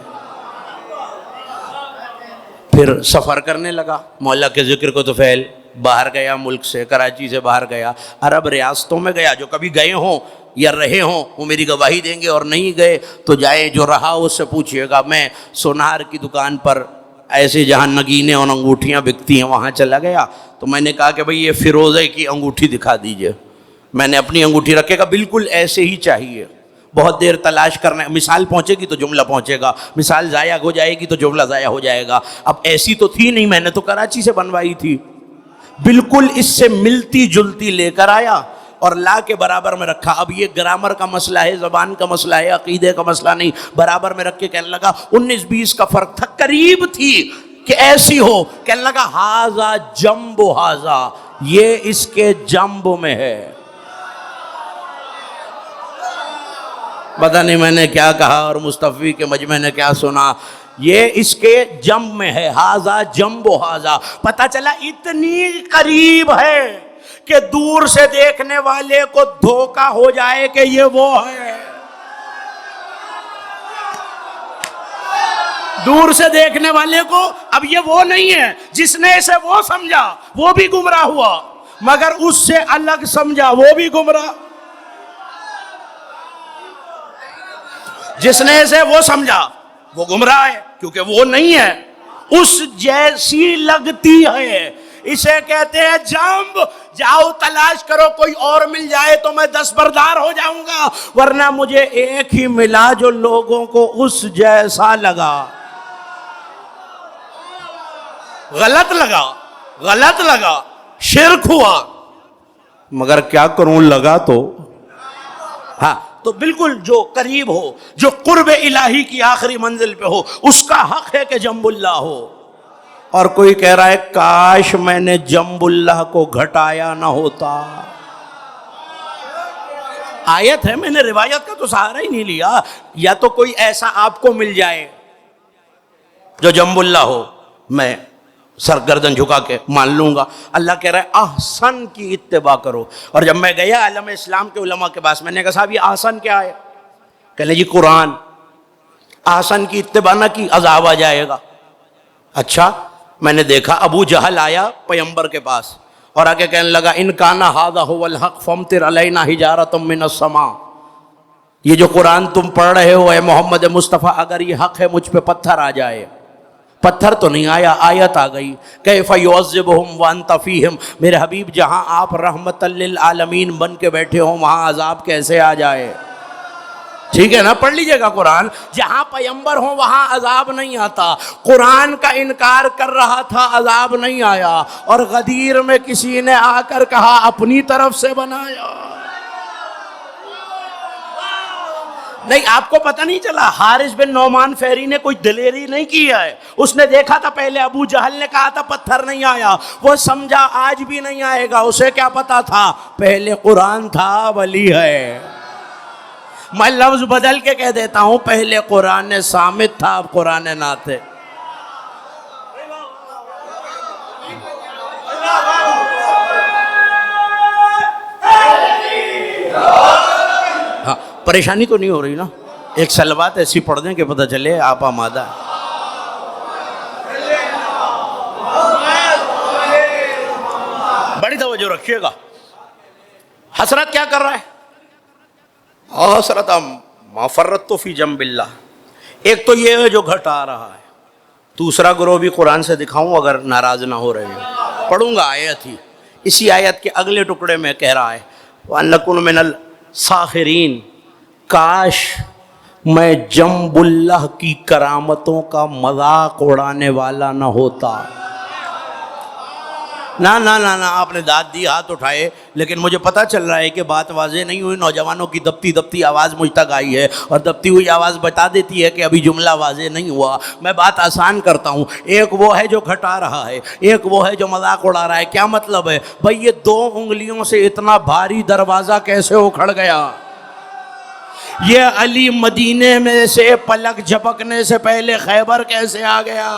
پھر سفر کرنے لگا، مولا کے ذکر کو تو فعل، باہر گیا ملک سے، کراچی سے باہر گیا، عرب ریاستوں میں گیا، جو کبھی گئے ہوں یا رہے ہوں وہ میری گواہی دیں گے، اور نہیں گئے تو جائیں، جو رہا اس سے پوچھئے گا۔ میں سونار کی دکان پر ایسے جہاں نگینے اور انگوٹھیاں بکتی ہیں وہاں چلا گیا، تو میں نے کہا کہ بھئی یہ فیروزے کی انگوٹھی دکھا دیجئے۔ میں نے اپنی انگوٹھی رکھے گا، بالکل ایسے ہی چاہیے، بہت دیر تلاش کرنا ہے، مثال پہنچے گی تو جملہ پہنچے گا، مثال ضائع ہو جائے گی تو جملہ ضائع ہو جائے گا۔ اب ایسی تو تھی نہیں، میں نے تو کراچی سے بنوائی تھی، بالکل اس سے ملتی جلتی لے کر آیا اور لا کے برابر میں رکھا۔ اب یہ گرامر کا مسئلہ ہے، زبان کا مسئلہ ہے، عقیدے کا مسئلہ نہیں، برابر میں رکھ کے کہنے لگا 19-20 کا فرق تھا، قریب تھی کہ ایسی ہو. کہنے لگا ہاذا جنب ہاذا، یہ اس کے جنب میں ہے. پتہ نہیں میں نے کیا کہا اور مصطفی کے مجمع نے کیا سنا. یہ اس کے جنب میں ہے، ہاذا جنب ہاذا. پتہ چلا اتنی قریب ہے کہ دور سے دیکھنے والے کو دھوکہ ہو جائے کہ یہ وہ ہے. دور سے دیکھنے والے کو اب یہ وہ نہیں ہے. جس نے اسے وہ سمجھا وہ بھی گمراہ ہوا، مگر اس سے الگ سمجھا وہ بھی گمراہ. جس نے اسے وہ سمجھا وہ گمراہ ہے، کیونکہ وہ نہیں ہے، اس جیسی لگتی ہے. اسے کہتے ہیں جنب. جاؤ تلاش کرو، کوئی اور مل جائے تو میں دستبردار ہو جاؤں گا، ورنہ مجھے ایک ہی ملا جو لوگوں کو اس جیسا لگا. غلط لگا، شرک ہوا، مگر کیا کروں، لگا تو. ہاں تو بالکل جو قریب ہو، جو قرب الہی کی آخری منزل پہ ہو، اس کا حق ہے کہ جنب اللہ ہو. اور کوئی کہہ رہا ہے کاش میں نے جنب اللہ کو گھٹایا نہ ہوتا. آیت ہے، میں نے روایت کا تو سہارا ہی نہیں لیا. یا تو کوئی ایسا آپ کو مل جائے جو جنب اللہ ہو، میں سر گردن جھکا کے مان لوں گا. اللہ کہہ رہا ہے احسن کی اتباع کرو. اور جب میں گیا علم اسلام کے علماء کے پاس، میں نے کہا صاحب یہ احسن کیا ہے؟ کہنے جی قرآن. احسن کی اتباع نہ کی عذاب آ جائے گا. اچھا، میں نے دیکھا ابو جہل آیا پیغمبر کے پاس اور آ کے کہنے لگا ان کان ھذا ھو الحق فامطر علینا حجارۃ من السماء. یہ جو قرآن تم پڑھ رہے ہو اے محمد مصطفیٰ، اگر یہ حق ہے مجھ پہ پتھر آ جائے. پتھر تو نہیں آیا، آیت آ گئی کیف یعذبہم وانت فیہم. میرے حبیب جہاں آپ رحمت للعالمین بن کے بیٹھے ہوں وہاں عذاب کیسے آ جائے؟ ٹھیک ہے نا، پڑھ لیجئے گا قرآن. جہاں پیغمبر ہوں وہاں عذاب نہیں آتا. قرآن کا انکار کر رہا تھا، عذاب نہیں آیا. اور غدیر میں کسی نے آ کر کہا اپنی طرف سے بنایا. نہیں، آپ کو پتہ نہیں چلا حارث بن نعمان فہری نے کوئی دلیری نہیں کی ہے. اس نے دیکھا تھا پہلے ابو جہل نے کہا تھا پتھر نہیں آیا، وہ سمجھا آج بھی نہیں آئے گا. اسے کیا پتا تھا پہلے قرآن تھا ولی ہے. میں لفظ بدل کے کہہ دیتا ہوں، پہلے قرآن صامت تھا، اب قرآن نعت ہے. ہاں پریشانی تو نہیں ہو رہی نا؟ ایک سلوات ایسی پڑھ دیں کہ پتہ چلے آپ آمادہ. بڑی توجہ رکھیے گا. حسرت کیا کر رہا ہے؟ حسرت ما فرطت فی جنب اللہ. ایک تو یہ ہے جو گھٹا رہا ہے. دوسرا گروہ بھی قرآن سے دکھاؤں اگر ناراض نہ ہو رہے ہیں. پڑھوں گا آیت ہی. اسی آیت کے اگلے ٹکڑے میں کہہ رہا ہے وَأَن نَكُونَ مِنَ السَّاخِرِينَ. کاش میں جنب اللہ کی کرامتوں کا مذاق اڑانے والا نہ ہوتا. نہ آپ نے داد دی، ہاتھ اٹھائے، لیکن مجھے پتہ چل رہا ہے کہ بات واضح نہیں ہوئی. نوجوانوں کی دبتی آواز مجھ تک آئی ہے اور دبتی ہوئی آواز بتا دیتی ہے کہ ابھی جملہ واضح نہیں ہوا. میں بات آسان کرتا ہوں. ایک وہ ہے جو گھٹا رہا ہے، ایک وہ ہے جو مذاق اڑا رہا ہے. کیا مطلب ہے بھئی؟ یہ 2 انگلیوں سے اتنا بھاری دروازہ کیسے اکھڑ گیا؟ یہ علی مدینے میں سے پلک جھپکنے سے پہلے خیبر کیسے آ گیا؟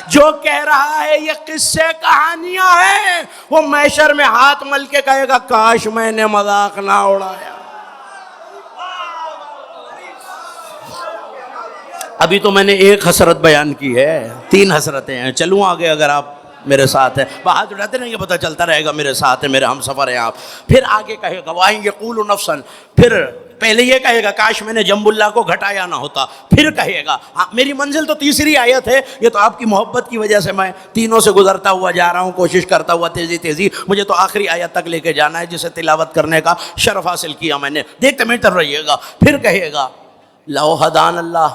جو کہہ رہا ہے یہ قصے کہانیاں ہیں، وہ محشر میں ہاتھ مل کے کہے گا کاش میں نے مذاق نہ اڑایا. ابھی تو میں نے ایک حسرت بیان کی ہے، 3 حسرتیں ہیں. چلوں آگے اگر آپ میرے ساتھ ہیں؟ ہاتھ اٹھاتے نہیں، پتہ چلتا رہے گا میرے ساتھ ہے، میرے ہم سفر ہیں آپ. پھر آگے کہے گا وَإِن يَقُولُ نَفْسًا. پھر پہلے یہ کہے گا کاش میں نے جنب اللہ کو گھٹایا نہ ہوتا. پھر کہے گا ہاں میری منزل تو تیسری آیت ہے. یہ تو آپ کی محبت کی وجہ سے میں تینوں سے گزرتا ہوا جا رہا ہوں، کوشش کرتا ہوا تیزی. مجھے تو آخری آیت تک لے کے جانا ہے جسے تلاوت کرنے کا شرف حاصل کیا میں نے. دیکھتے میری طرف رہیے گا. پھر کہے گا لو ہدان اللہ.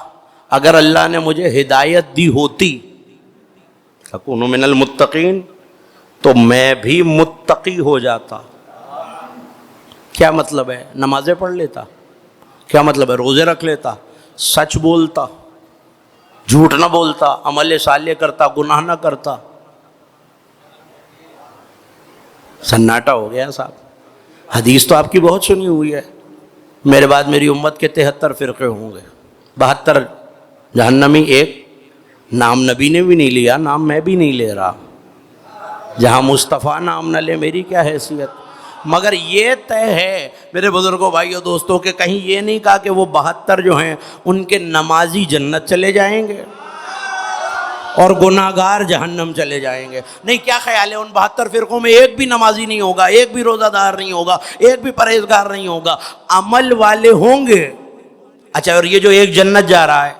اگر اللہ نے مجھے ہدایت دی ہوتی اکون من المتقین تو میں بھی متقی ہو جاتا. کیا مطلب ہے؟ نمازیں پڑھ لیتا. کیا مطلب ہے؟ روزے رکھ لیتا، سچ بولتا، جھوٹ نہ بولتا، عمل صالح کرتا، گناہ نہ کرتا. سناٹا ہو گیا صاحب. حدیث تو آپ کی بہت سنی ہوئی ہے، میرے بعد میری امت کے 73 فرقے ہوں گے، 72 جہنمی، ایک نام نبی نے بھی نہیں لیا، نام میں بھی نہیں لے رہا. جہاں مصطفیٰ نام نہ لے میری کیا حیثیت. مگر یہ طے ہے میرے بزرگوں، بھائیوں، دوستوں، کہ کہیں یہ نہیں کہا کہ وہ 72 جو ہیں ان کے نمازی جنت چلے جائیں گے اور گناہگار جہنم چلے جائیں گے. نہیں، کیا خیال ہے ان 72 فرقوں میں ایک بھی نمازی نہیں ہوگا، ایک بھی روزہ دار نہیں ہوگا، ایک بھی پرہیزگار نہیں ہوگا، عمل والے ہوں گے. اچھا، اور یہ جو ایک جنت جا رہا ہے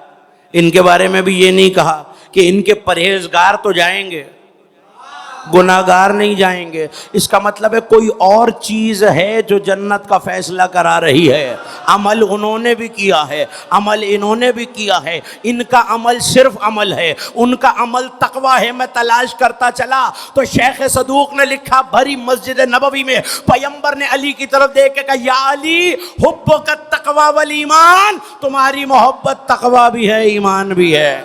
ان کے بارے میں بھی یہ نہیں کہا کہ ان کے پرہیزگار تو جائیں گے، گناہگار نہیں جائیں گے. اس کا مطلب ہے کوئی اور چیز ہے جو جنت کا فیصلہ کرا رہی ہے. عمل انہوں نے بھی کیا ہے، عمل انہوں نے بھی کیا ہے. ان کا عمل صرف عمل ہے، ان کا عمل تقویٰ ہے. میں تلاش کرتا چلا تو شیخ صدوق نے لکھا بھری مسجد نبوی میں پیغمبر نے علی کی طرف دیکھ کے کہا، یا علی حبک التقویٰ والایمان، تمہاری محبت تقویٰ بھی ہے، ایمان بھی ہے.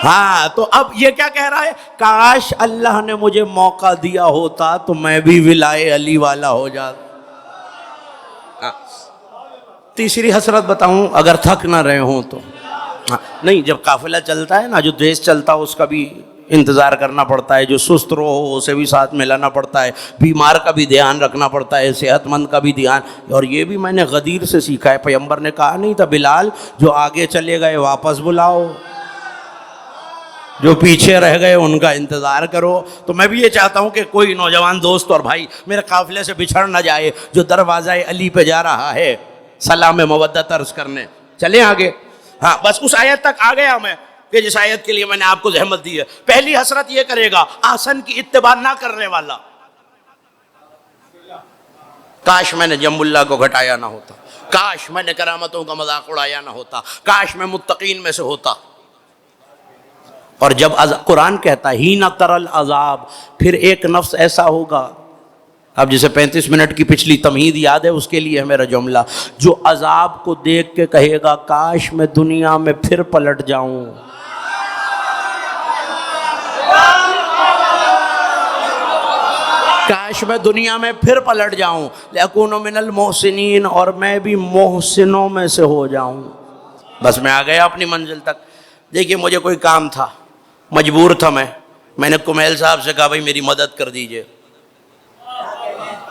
ہاں، تو اب یہ کیا کہہ رہا ہے؟ کاش اللہ نے مجھے موقع دیا ہوتا تو میں بھی ولائے علی والا ہو جاتا. تیسری حسرت بتاؤں اگر تھک نہ رہے ہوں تو. نہیں، جب قافلہ چلتا ہے نا، جو دیش چلتا ہے اس کا بھی انتظار کرنا پڑتا ہے، جو سست رو ہو اسے بھی ساتھ میں لانا پڑتا ہے، بیمار کا بھی دھیان رکھنا پڑتا ہے، صحت مند کا بھی دھیان. اور یہ بھی میں نے غدیر سے سیکھا ہے. پیغمبر نے کہا نہیں تھا بلال جو آگے چلے گئے واپس بلاؤ، جو پیچھے رہ گئے ان کا انتظار کرو. تو میں بھی یہ چاہتا ہوں کہ کوئی نوجوان دوست اور بھائی میرے قافلے سے بچھڑ نہ جائے، جو دروازہ علی پہ جا رہا ہے سلام مودت عرض کرنے. چلیں آگے. ہاں، بس اس آیت تک آ گیا میں کہ جس آیت کے لیے میں نے آپ کو زحمت دی ہے. پہلی حسرت یہ کرے گا احسن کی اتباع نہ کرنے والا. کاش میں نے جم اللہ کو گھٹایا نہ ہوتا، کاش میں نے کرامتوں کا مذاق اڑایا نہ ہوتا، کاش میں متقین میں سے ہوتا. اور جب قرآن کہتا ہی نہ ترل عذاب، پھر ایک نفس ایسا ہوگا. اب جسے 35 منٹ کی پچھلی تمہید یاد ہے اس کے لیے ہے میرا جملہ، جو عذاب کو دیکھ کے کہے گا کاش میں دنیا میں پھر پلٹ جاؤں. کاش میں دنیا میں پھر پلٹ جاؤں، لأکون من المحسنین، اور میں بھی محسنوں میں سے ہو جاؤں. بس میں آ گیا اپنی منزل تک. دیکھیے مجھے کوئی کام تھا، مجبور تھا میں نے کمیل صاحب سے کہا بھائی میری مدد کر دیجئے.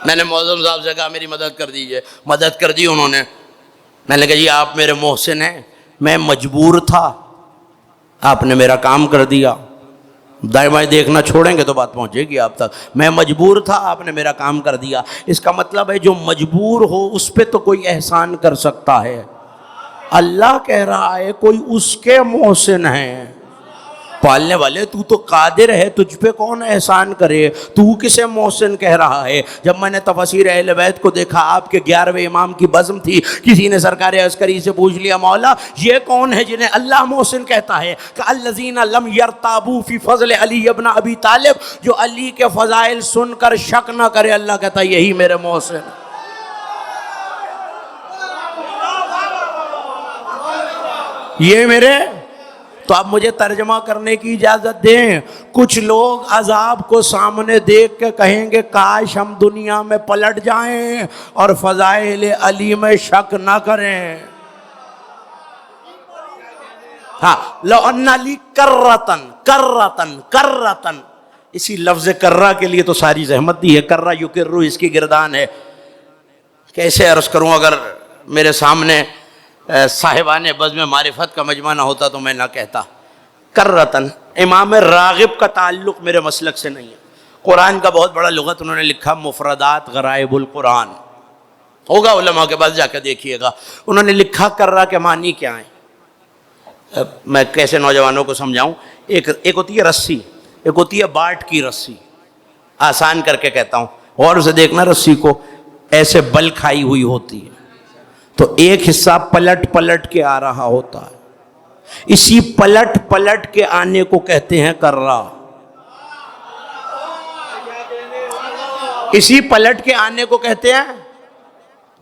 میں نے معظم صاحب سے کہا میری مدد کر دیجئے. مدد کر دی انہوں نے. میں نے کہا جی آپ میرے محسن ہیں، میں مجبور تھا، آپ نے میرا کام کر دیا. دائیں بائیں دیکھنا چھوڑیں گے تو بات پہنچے گی آپ تک. میں مجبور تھا، آپ نے میرا کام کر دیا. اس کا مطلب ہے جو مجبور ہو اس پہ تو کوئی احسان کر سکتا ہے. اللہ کہہ رہا ہے کوئی اس کے محسن ہیں. پالنے والے تو قادر ہے، تجھ پہ کون احسان کرے، تو کسے محسن کہہ رہا ہے. جب میں نے تفاسیر اہل بیت کو دیکھا، آپ کے 11ویں امام کی بزم تھی، کسی نے سرکار عسکری سے پوچھ لیا مولا یہ کون ہے جنہیں اللہ محسن کہتا ہے؟ کہ الذین لم یرتابوا فی فضل علی ابن ابی طالب، جو علی کے فضائل سن کر شک نہ کرے. اللہ کہتا ہے یہی میرے محسن. یہ میرے. تو اب مجھے ترجمہ کرنے کی اجازت دیں. کچھ لوگ عذاب کو سامنے دیکھ کے کہیں گے کاش ہم دنیا میں پلٹ جائیں اور فضائل علی میں شک نہ کریں. ہاں، لو ان لی کرتن کرتن کرتن، اسی لفظ کرہ کے لیے تو ساری زحمت دی ہے. کرہ یکرو اس کی گردان ہے. کیسے عرض کروں، اگر میرے سامنے صاحبان بزم معرفت کا مجمع نہ ہوتا تو میں نہ کہتا. کرتن، امام راغب کا تعلق میرے مسلک سے نہیں ہے. قرآن کا بہت بڑا لغت انہوں نے لکھا مفردات غرائب القرآن، ہوگا علماء کے پاس جا کے دیکھیے گا. انہوں نے لکھا کرہ کے معنی کیا ہیں. میں کیسے نوجوانوں کو سمجھاؤں. ایک ہوتی ہے رسی، ایک ہوتی ہے باٹ کی رسی. آسان کر کے کہتا ہوں، غور سے دیکھنا. رسی کو ایسے بل کھائی ہوئی ہوتی ہے تو ایک حصہ پلٹ پلٹ کے آ رہا ہوتا ہے. اسی پلٹ پلٹ کے آنے کو کہتے ہیں کرہ. اسی پلٹ کے آنے کو کہتے ہیں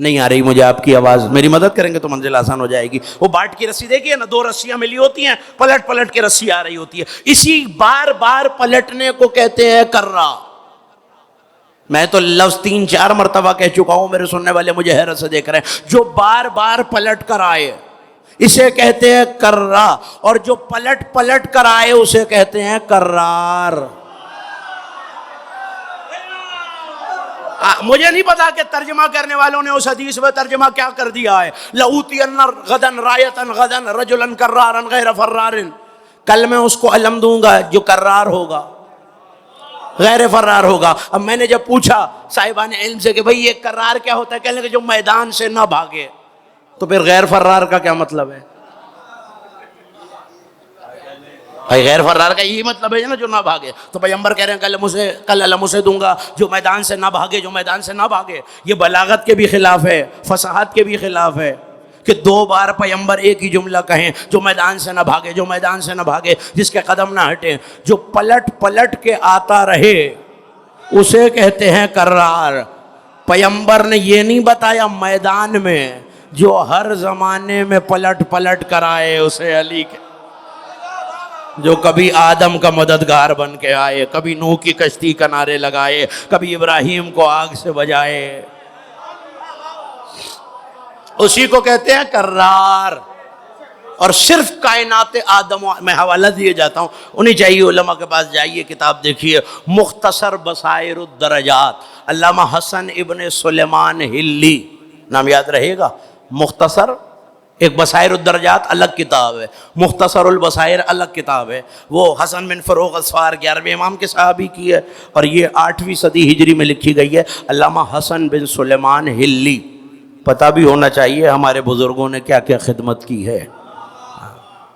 نہیں آ رہی مجھے آپ کی آواز, میری مدد کریں گے تو منزل آسان ہو جائے گی. وہ باٹ کی رسی دیکھیے نا, 2 رسیاں ملی ہوتی ہیں, پلٹ پلٹ کے رسی آ رہی ہوتی ہے. اسی بار بار پلٹنے کو کہتے ہیں کرا. میں تو لفظ 3-4 مرتبہ کہہ چکا ہوں, میرے سننے والے مجھے حیرت سے دیکھ رہے ہیں. جو بار بار پلٹ کر آئے اسے کہتے ہیں کرا, اور جو پلٹ پلٹ کر آئے اسے کہتے ہیں کرار. مجھے نہیں پتا کہ ترجمہ کرنے والوں نے اس حدیث میں ترجمہ کیا کر دیا ہے. لَأُوتِيَنَّ غَدًا رَایَةً غَدًا رَجُلًا كَرَّارًا غَيْرَ فَرَّارٍ. کل میں اس کو علم دوں گا جو کرار ہوگا, غیر فرار ہوگا. اب میں نے جب پوچھا صاحبان علم سے کہ بھئی یہ کرار کیا ہوتا ہے, کہنے لگے جو میدان سے نہ بھاگے. تو پھر غیر فرار کا کیا مطلب ہے؟ بھائی غیر فرار کا یہی مطلب ہے نا, جو نہ بھاگے. تو پیغمبر کہہ رہے ہیں کل علم اسے دوں گا جو میدان سے نہ بھاگے, جو میدان سے نہ بھاگے. یہ بلاغت کے بھی خلاف ہے, فصاحت کے بھی خلاف ہے کہ 2 بار پیغمبر ایک ہی جملہ کہیں, جو میدان سے نہ بھاگے, جو میدان سے نہ بھاگے, جس کے قدم نہ ہٹیں. جو پلٹ پلٹ کے آتا رہے اسے کہتے ہیں کرار. پیغمبر نے یہ نہیں بتایا میدان میں, جو ہر زمانے میں پلٹ پلٹ کر آئے اسے علی کے, جو کبھی آدم کا مددگار بن کے آئے, کبھی نوح کی کشتی کنارے لگائے, کبھی ابراہیم کو آگ سے بجائے, اسی کو کہتے ہیں کرار. اور صرف کائنات آدم, میں حوالہ دیے جاتا ہوں, انہیں چاہیے علماء کے پاس جائیے, کتاب دیکھیے مختصر بصائر الدرجات, علامہ حسن ابن سلیمان ہلی, نام یاد رہے گا. مختصر, ایک بصائر الدرجات الگ کتاب ہے, مختصر البصائر الگ کتاب ہے. وہ حسن بن فروغ اصفار 11ویں امام کے صحابی کی ہے, اور یہ 8ویں صدی ہجری میں لکھی گئی ہے. علامہ حسن بن سلیمان ہلی. پتہ بھی ہونا چاہیے ہمارے بزرگوں نے کیا کیا خدمت کی ہے.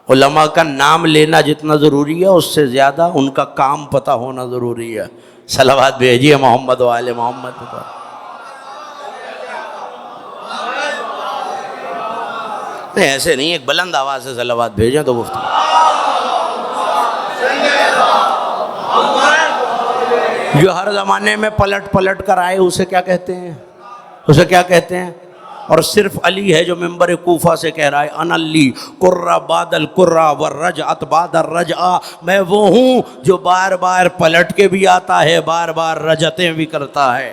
علماء کا نام لینا جتنا ضروری ہے اس سے زیادہ ان کا کام پتہ ہونا ضروری ہے. صلوات بھیجیے محمد و آل محمد پر. نہیں ایسے نہیں, ایک بلند آواز سے صلوات بھیجیں تو گفتگو. جو ہر زمانے میں پلٹ پلٹ کر آئے اسے کیا کہتے ہیں, اسے کیا کہتے ہیں. اور صرف علی ہے جو ممبر کوفہ سے کہہ رہا ہے انا علی قرہ بعد القرہ والرجعت بعد الرجعہ, میں وہ ہوں جو بار بار پلٹ کے بھی آتا ہے, بار بار رجعتیں بھی کرتا ہے.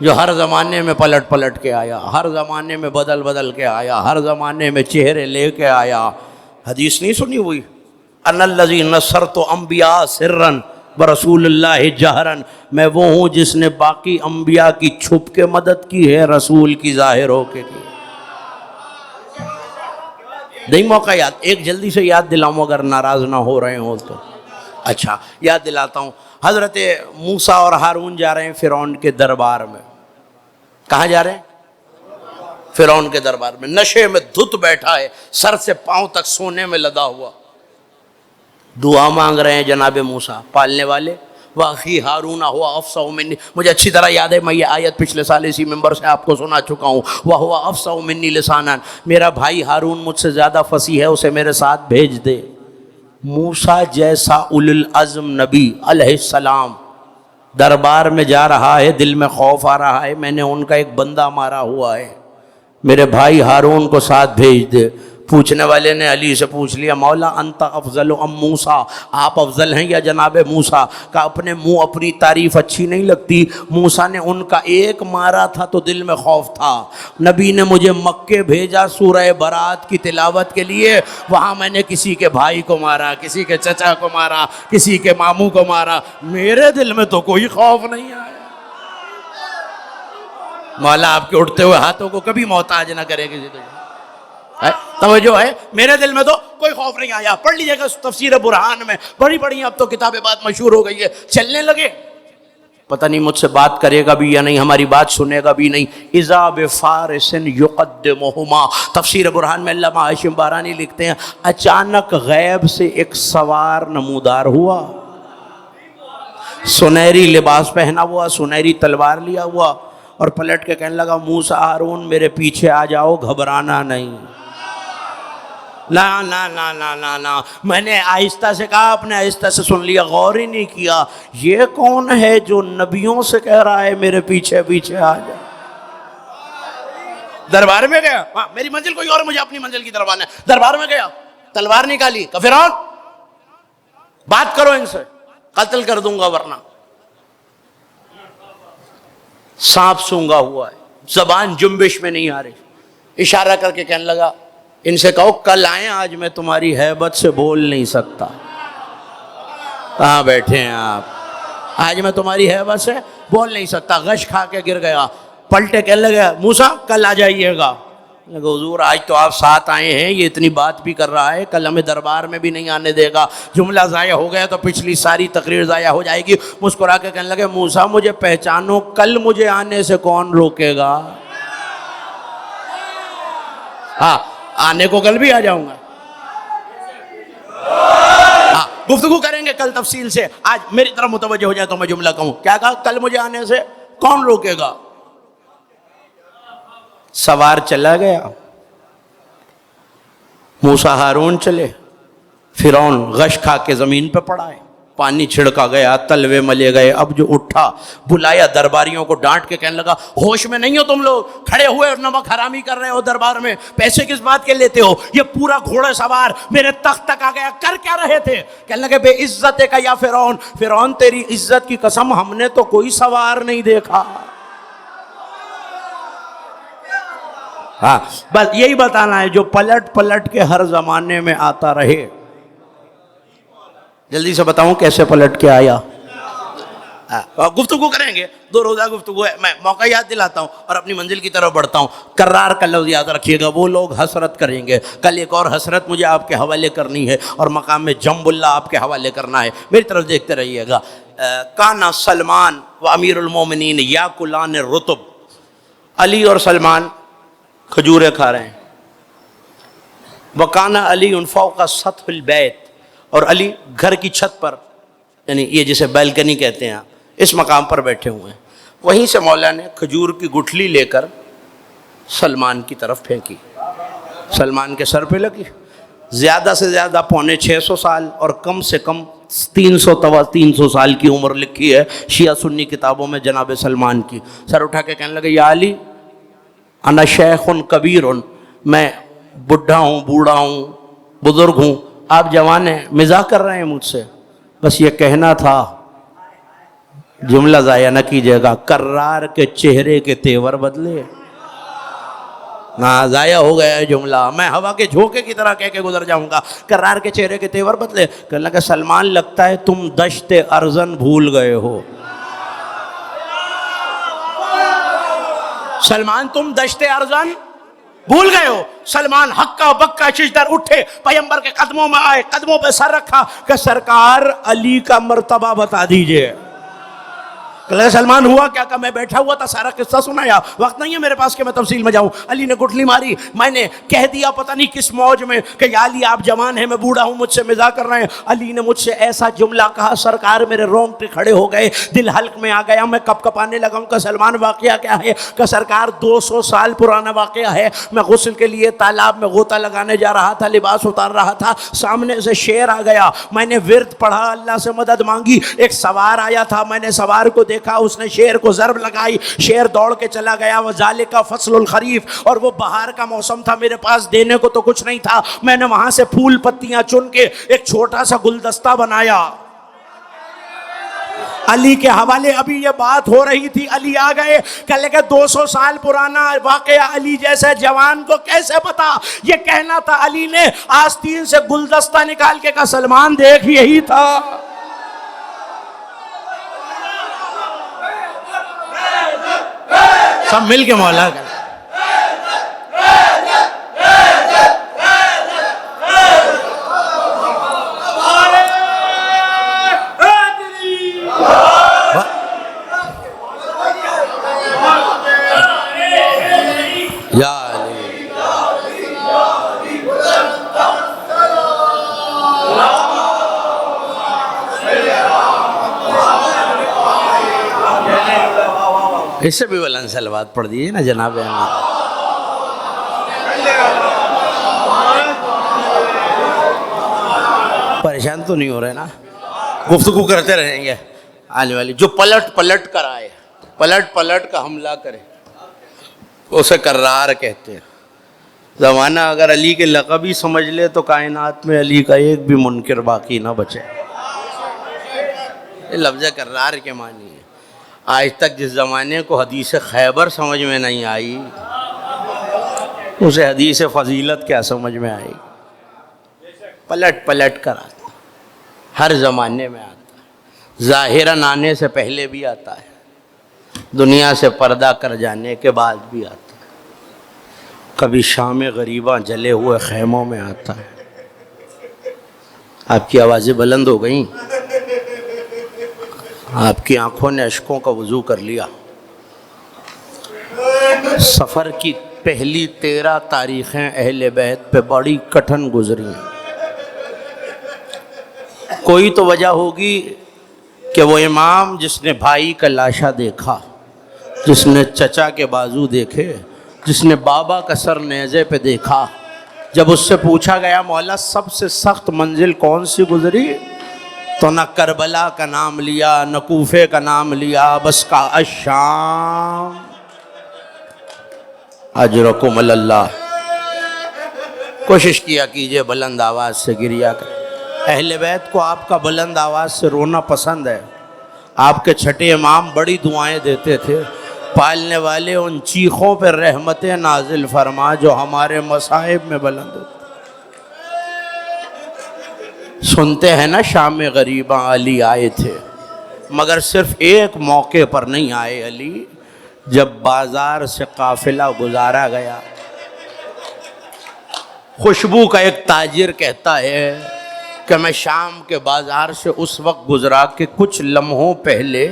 جو ہر زمانے میں پلٹ پلٹ کے آیا, ہر زمانے میں بدل بدل کے آیا, ہر زمانے میں چہرے لے کے آیا. حدیث نہیں سنی ہوئی, انا الذی نصرت انبیاء سرا برسول اللہ جہرن, میں وہ ہوں جس نے باقی انبیاء کی چھپ کے مدد کی ہے, رسول کی ظاہر ہو کے کی. نہیں موقع یاد, ایک جلدی سے یاد دلاؤں اگر ناراض نہ ہو رہے ہوں تو. اچھا یاد دلاتا ہوں. حضرت موسیٰ اور ہارون جا رہے ہیں فرعون کے دربار میں. کہاں جا رہے ہیں؟ فرعون کے دربار میں. نشے میں دھت بیٹھا ہے, سر سے پاؤں تک سونے میں لدا ہوا. دعا مانگ رہے ہیں جناب موسیٰ پالنے والے. واخی ہارون ہوا افصح منی, مجھے اچھی طرح یاد ہے, میں یہ آیت پچھلے سال اسی ممبر سے آپ کو سنا چکا ہوں. وہو افصح منی لسانا, میرا بھائی ہارون مجھ سے زیادہ فصیح ہے, اسے میرے ساتھ بھیج دے. موسیٰ جیسا اولو العزم نبی علیہ السلام دربار میں جا رہا ہے, دل میں خوف آ رہا ہے, میں نے ان کا ایک بندہ مارا ہوا ہے, میرے بھائی ہارون کو ساتھ بھیج دے. پوچھنے والے نے علی سے پوچھ لیا, مولا انت افضل ام موسیٰ, آپ افضل ہیں یا جناب موسیٰ؟ کہا اپنے منہ اپنی تعریف اچھی نہیں لگتی. موسیٰ نے ان کا ایک مارا تھا تو دل میں خوف تھا, نبی نے مجھے مکے بھیجا سورہ برات کی تلاوت کے لیے, وہاں میں نے کسی کے بھائی کو مارا, کسی کے چچا کو مارا, کسی کے ماموں کو مارا, میرے دل میں تو کوئی خوف نہیں آیا. مولا آپ کے اٹھتے ہوئے ہاتھوں کو کبھی محتاج نہ کرے کسی کو. توجہ ہے, میرے دل میں تو کوئی خوف نہیں آیا. پڑھ لیجئے گا تفسیر برہان میں, بڑی بڑی اب تو کتابیں بات مشہور ہو گئی ہے. چلنے لگے, پتہ نہیں مجھ سے بات کرے گا بھی یا نہیں, ہماری بات سنے گا بھی نہیں. اذا بفارس یقدمہما, تفسیر برہان میں علامہ ہاشم بارانی لکھتے ہیں اچانک غیب سے ایک سوار نمودار ہوا, سنہری لباس پہنا ہوا, سنہری تلوار لیا ہوا, اور پلٹ کے کہنے لگا موسیٰ ہارون میرے پیچھے آ جاؤ, گھبرانا نہیں. نا نا نا نا نا نا، میں نے آہستہ سے کہا، آپ نے آہستہ سے سن لیا، غور ہی نہیں کیا یہ کون ہے جو نبیوں سے کہہ رہا ہے میرے پیچھے پیچھے آ جا۔ دربار میں گیا، میری منزل کوئی اور، مجھے اپنی منزل کی طرف آنا ہے، دربار میں گیا، تلوار نکالی، کہ فرعون بات کرو ان سے، قتل کر دوں گا ورنہ۔ سانپ سونگا ہوا ہے، زبان جنبش میں نہیں آ رہی، اشارہ کر کے کہنے لگا ان سے کہو کل آئیں، آج میں تمہاری ہیبت سے بول نہیں سکتا۔ کہاں بیٹھے ہیں آپ؟ آج میں تمہاری ہیبت سے بول نہیں سکتا۔ غش کھا کے گر گیا، پلٹے کہنے لگا موسیٰ کل آ جائیے گا۔ حضور آج تو آپ ساتھ آئے ہیں، یہ اتنی بات بھی کر رہا ہے، کل ہمیں دربار میں بھی نہیں آنے دے گا، جملہ ضائع ہو گیا تو پچھلی ساری تقریر ضائع ہو جائے گی۔ مسکرا کے کہنے لگے موسیٰ مجھے پہچانو، کل مجھے آنے سے کون روکے گا؟ ہاں آنے کو کل بھی آ جاؤں گا، ہاں گفتگو کریں گے کل تفصیل سے، آج میری طرف متوجہ ہو جائے تو میں جملہ کہوں۔ کیا کہا؟ کل مجھے آنے سے کون روکے گا؟ سوار چلا گیا، موسیٰ ہارون چلے، فرعون غش کھا کے زمین پہ پڑا ہے، پانی چھڑکا گیا، تلوے ملے گئے۔ اب جو اٹھا بلایا درباریوں کو، ڈانٹ کے کہنے لگا ہوش میں نہیں ہو تم لوگ؟ کھڑے ہوئے اور نمک حرامی کر رہے ہو دربار میں، پیسے کس بات کے لیتے ہو؟ یہ پورا گھوڑے سوار میرے تخت تک آ گیا، کر کیا رہے تھے؟ کہنے لگے بے عزت کا یا فرعون، فرعون تیری عزت کی قسم ہم نے تو کوئی سوار نہیں دیکھا۔ ہاں بس یہی بتانا ہے، جو پلٹ پلٹ کے ہر زمانے میں آتا رہے۔ جلدی سے بتاؤں کیسے پلٹ کے آیا؟ گفتگو کریں گے، 2 روزہ گفتگو ہے، میں موقع یاد دلاتا ہوں اور اپنی منزل کی طرف بڑھتا ہوں۔ کرار کا لفظ یاد رکھیے گا، وہ لوگ حسرت کریں گے۔ کل ایک اور حسرت مجھے آپ کے حوالے کرنی ہے اور مقام میں جنب اللہ آپ کے حوالے کرنا ہے، میری طرف دیکھتے رہیے گا۔ کانا سلمان و امیر المومنین یاکلان الرطب، علی اور سلمان کھجوریں کھا رہے ہیں۔ وکانا علی فوق سطح البیت، اور علی گھر کی چھت پر، یعنی یہ جسے بیلکنی کہتے ہیں، اس مقام پر بیٹھے ہوئے ہیں۔ وہیں سے مولا نے کھجور کی گٹھلی لے کر سلمان کی طرف پھینکی، سلمان کے سر پہ لگی۔ زیادہ سے زیادہ 650 سال اور کم سے کم 300 سال کی عمر لکھی ہے شیعہ سنی کتابوں میں جناب سلمان کی۔ سر اٹھا کے کہنے لگے یا علی انا شیخ کبیر، میں بڈھا ہوں، بوڑھا ہوں، بزرگ ہوں، آپ جوان ہیں، مزاح کر رہے ہیں مجھ سے؟ بس یہ کہنا تھا، جملہ ضائع نہ کیجیے گا۔ کرار کے چہرے کے تیور بدلے، ضائع ہو گیا ہے جملہ، میں ہوا کے جھونکے کی طرح کہہ کے گزر جاؤں گا۔ کرار کے چہرے کے تیور بدلے، کہنے لگا سلمان لگتا ہے تم دشت ارزن بھول گئے ہو۔ سلمان تم دشت ارزن بھول گئے ہو۔ سلمان ہکا بکا ششدر اٹھے، پیغمبر کے قدموں میں آئے، قدموں پہ سر رکھا کہ سرکار علی کا مرتبہ بتا دیجئے۔ سلمان ہوا کیا کہ میں بیٹھا ہوا تھا، سارا قصہ سنایا، وقت نہیں ہے میرے پاس کہ میں تفصیل میں جاؤں۔ علی نے گٹھلی ماری، میں نے کہہ دیا پتہ نہیں کس موج میں کہ یا علی آپ جوان ہیں، میں بوڑھا ہوں، مجھ سے مزاح کر رہے ہیں۔ علی نے مجھ سے ایسا جملہ کہا سرکار میرے رونگٹے کھڑے ہو گئے، دل حلق میں آ گیا، میں کپ کپانے لگا ہوں کہ سلمان واقعہ کیا ہے؟ کہ سرکار 200 سال پرانا واقعہ ہے، میں غسل کے لیے تالاب میں غوطہ لگانے جا رہا تھا، لباس اتار رہا تھا، سامنے سے شیر آ گیا، میں نے ورد پڑھا، اللہ سے مدد مانگی، ایک سوار آیا تھا، میں نے سوار کو دیکھا، اس نے شیر کو ضرب لگائی، شیر دوڑ کے چلا گیا۔ وذالک فصل الخریف، اور وہ بہار کا موسم تھا، میرے پاس دینے کو تو کچھ نہیں تھا، میں نے وہاں سے پھول پتیاں چن کے ایک چھوٹا سا گلدستہ بنایا۔ علی کے حوالے ابھی یہ بات ہو رہی تھی، علی آ گئے، کہنے لگے 200 سال پرانا واقعہ علی جیسے جوان کو کیسے پتا؟ یہ کہنا تھا علی نے آستین سے گلدستہ نکال کے کہا سلمان دیکھ یہی تھا۔ سب مل کے مولا کر یا علی اس سے بھی بلند صلوات پڑھ دیجیے نا جناب احمد۔ پریشان تو نہیں ہو رہے نا؟ گفتگو کرتے رہیں گے. آنے والی جو پلٹ پلٹ کر آئے, پلٹ پلٹ کا حملہ کرے, اسے کرار کہتے ہیں. زمانہ اگر علی کے لقب ہی سمجھ لے تو کائنات میں علی کا ایک بھی منکر باقی نہ بچے. یہ لفظ کرار کے معنی ہے. آج تک جس زمانے کو حدیث خیبر سمجھ میں نہیں آئی, اسے حدیث فضیلت کیا سمجھ میں آئی؟ پلٹ پلٹ کر آتا, ہر زمانے میں آتا ہے. ظاہراً آنے سے پہلے بھی آتا ہے, دنیا سے پردہ کر جانے کے بعد بھی آتا ہے. کبھی شام غریباں جلے ہوئے خیموں میں آتا ہے. آپ کی آوازیں بلند ہو گئیں, آپ کی آنکھوں نے اشکوں کا وضو کر لیا. سفر کی پہلی 13 تاریخیں اہل بیت پہ بڑی کٹھن گزری ہیں. کوئی تو وجہ ہوگی کہ وہ امام جس نے بھائی کا لاشا دیکھا, جس نے چچا کے بازو دیکھے, جس نے بابا کا سر نیزے پہ دیکھا, جب اس سے پوچھا گیا مولا سب سے سخت منزل کون سی گزری, تو نہ کربلا کا نام لیا, نہ کوفے کا نام لیا, بس کہا الشام. اجرکم اللہ. کوشش کیا کیجئے بلند آواز سے گریا کر. اہل بیت کو آپ کا بلند آواز سے رونا پسند ہے. آپ کے چھٹے امام بڑی دعائیں دیتے تھے, پالنے والے ان چیخوں پہ رحمتیں نازل فرما جو ہمارے مصائب میں بلند ہوتے. سنتے ہیں نا شام غریباں علی آئے تھے, مگر صرف ایک موقع پر نہیں آئے علی, جب بازار سے قافلہ گزارا گیا. خوشبو کا ایک تاجر کہتا ہے کہ میں شام کے بازار سے اس وقت گزرا کہ کچھ لمحوں پہلے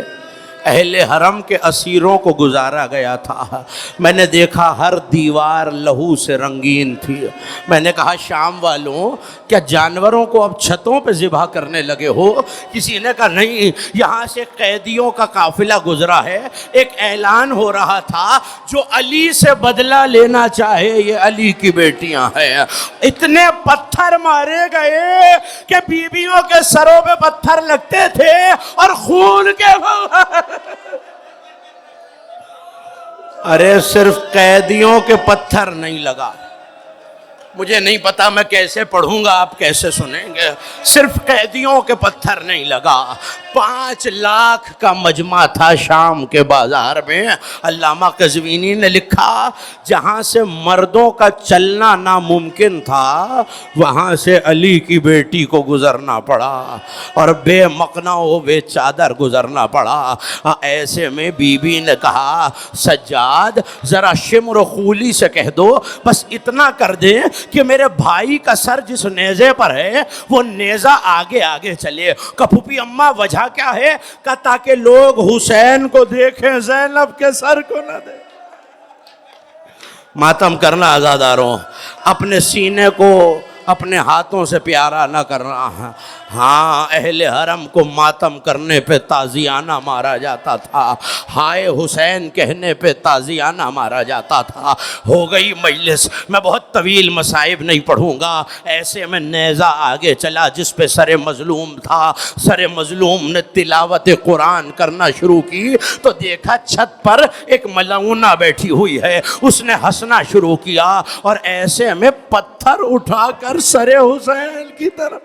اہل حرم کے اسیروں کو گزارا گیا تھا. میں نے دیکھا ہر دیوار لہو سے رنگین تھی. میں نے کہا شام والوں کیا جانوروں کو اب چھتوں پہ ذبح کرنے لگے ہو؟ کسی نے کہا نہیں, یہاں سے قیدیوں کا قافلہ گزرا ہے, ایک اعلان ہو رہا تھا جو علی سے بدلہ لینا چاہے یہ علی کی بیٹیاں ہیں. اتنے پتھر مارے گئے کہ بیویوں کے سروں پہ پتھر لگتے تھے اور خون کے ارے صرف قیدیوں کے پتھر نہیں لگا. مجھے نہیں پتا میں کیسے پڑھوں گا, آپ کیسے سنیں گے. صرف قیدیوں کے پتھر نہیں لگا, 5 لاکھ کا مجمع تھا شام کے بازار میں. علامہ قزوینی نے لکھا جہاں سے مردوں کا چلنا ناممکن تھا وہاں سے علی کی بیٹی کو گزرنا پڑا اور بے مقنا و بے چادر گزرنا پڑا. ایسے میں بی بی نے کہا سجاد ذرا شمر و خولی سے کہہ دو, بس اتنا کر دے کہ میرے بھائی کا سر جس نیزے پر ہے وہ نیزہ آگے آگے چلے. پھوپھی اماں وجہ کیا ہے؟ کہ تاکہ لوگ حسین کو دیکھیں, زینب کے سر کو نہ دیکھیں. ماتم کرنا عزاداروں, اپنے سینے کو اپنے ہاتھوں سے پیارا نہ کرنا ہے. ہاں اہل حرم کو ماتم کرنے پہ تازیانہ مارا جاتا تھا, ہائے حسین کہنے پہ تازیانہ مارا جاتا تھا. ہو گئی مجلس, میں بہت طویل مصائب نہیں پڑھوں گا. ایسے میں نیزہ آگے چلا جس پہ سر مظلوم تھا. سر مظلوم نے تلاوت قرآن کرنا شروع کی تو دیکھا چھت پر ایک ملعونہ بیٹھی ہوئی ہے. اس نے ہنسنا شروع کیا اور ایسے میں پتھر اٹھا کر سر حسین کی طرف.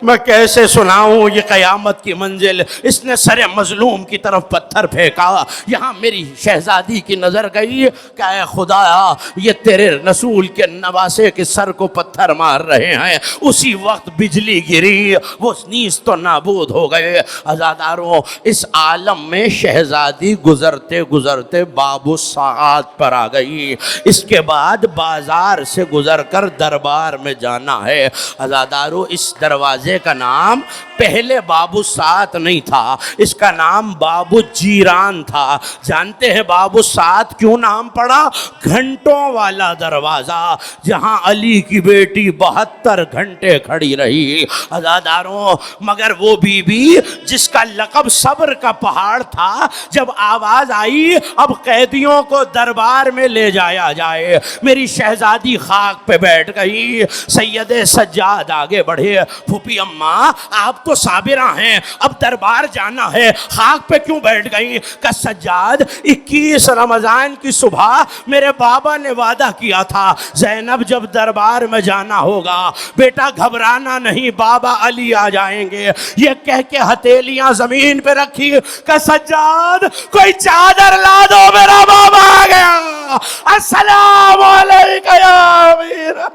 میں کیسے سناؤں یہ قیامت کی منزل. اس نے سر مظلوم کی طرف پتھر پھینکا. یہاں میری شہزادی کی نظر گئی کہ اے خدایا یہ تیرے رسول کے نواسے کے سر کو پتھر مار رہے ہیں. اسی وقت بجلی گری, وہ نیز تو نابود ہو گئے. عزاداروں اس عالم میں شہزادی گزرتے گزرتے باب الساعات پر آ گئی. اس کے بعد بازار سے گزر کر دربار میں جانا ہے. عزاداروں اس دروازے کا نام پہلے باب الساعت نہیں تھا, اس کا نام باب الجیران تھا. جانتے ہیں باب الساعت کیوں نام پڑا؟ گھنٹوں والا دروازہ, جہاں علی کی بیٹی 72 گھنٹے کھڑی رہی. عزاداروں مگر وہ بی بی جس کا لقب صبر کا پہاڑ تھا، جب آواز آئی اب قیدیوں کو دربار میں لے جایا جائے، میری شہزادی خاک پہ بیٹھ گئی۔ سید سجاد آگے بڑھے، پھوپھی اماں آپ تو صابرہ ہیں، اب دربار جانا ہے، خاک پہ کیوں بیٹھ گئی؟ کہ سجاد 21 رمضان کی صبح میرے بابا نے وعدہ کیا تھا زینب جب دربار میں جانا ہوگا بیٹا گھبرانا نہیں، بابا علی آ جائیں گے۔ یہ کہہ کے ہتھیلیاں زمین پہ رکھی کہ سجاد کوئی چادر لا دو، میرا بابا آ گیا، السلام علیکم یا امیر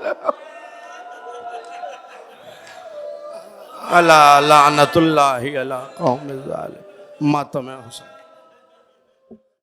اللہ، لعنت اللہ علی قوم الظالم، ماتم حسین۔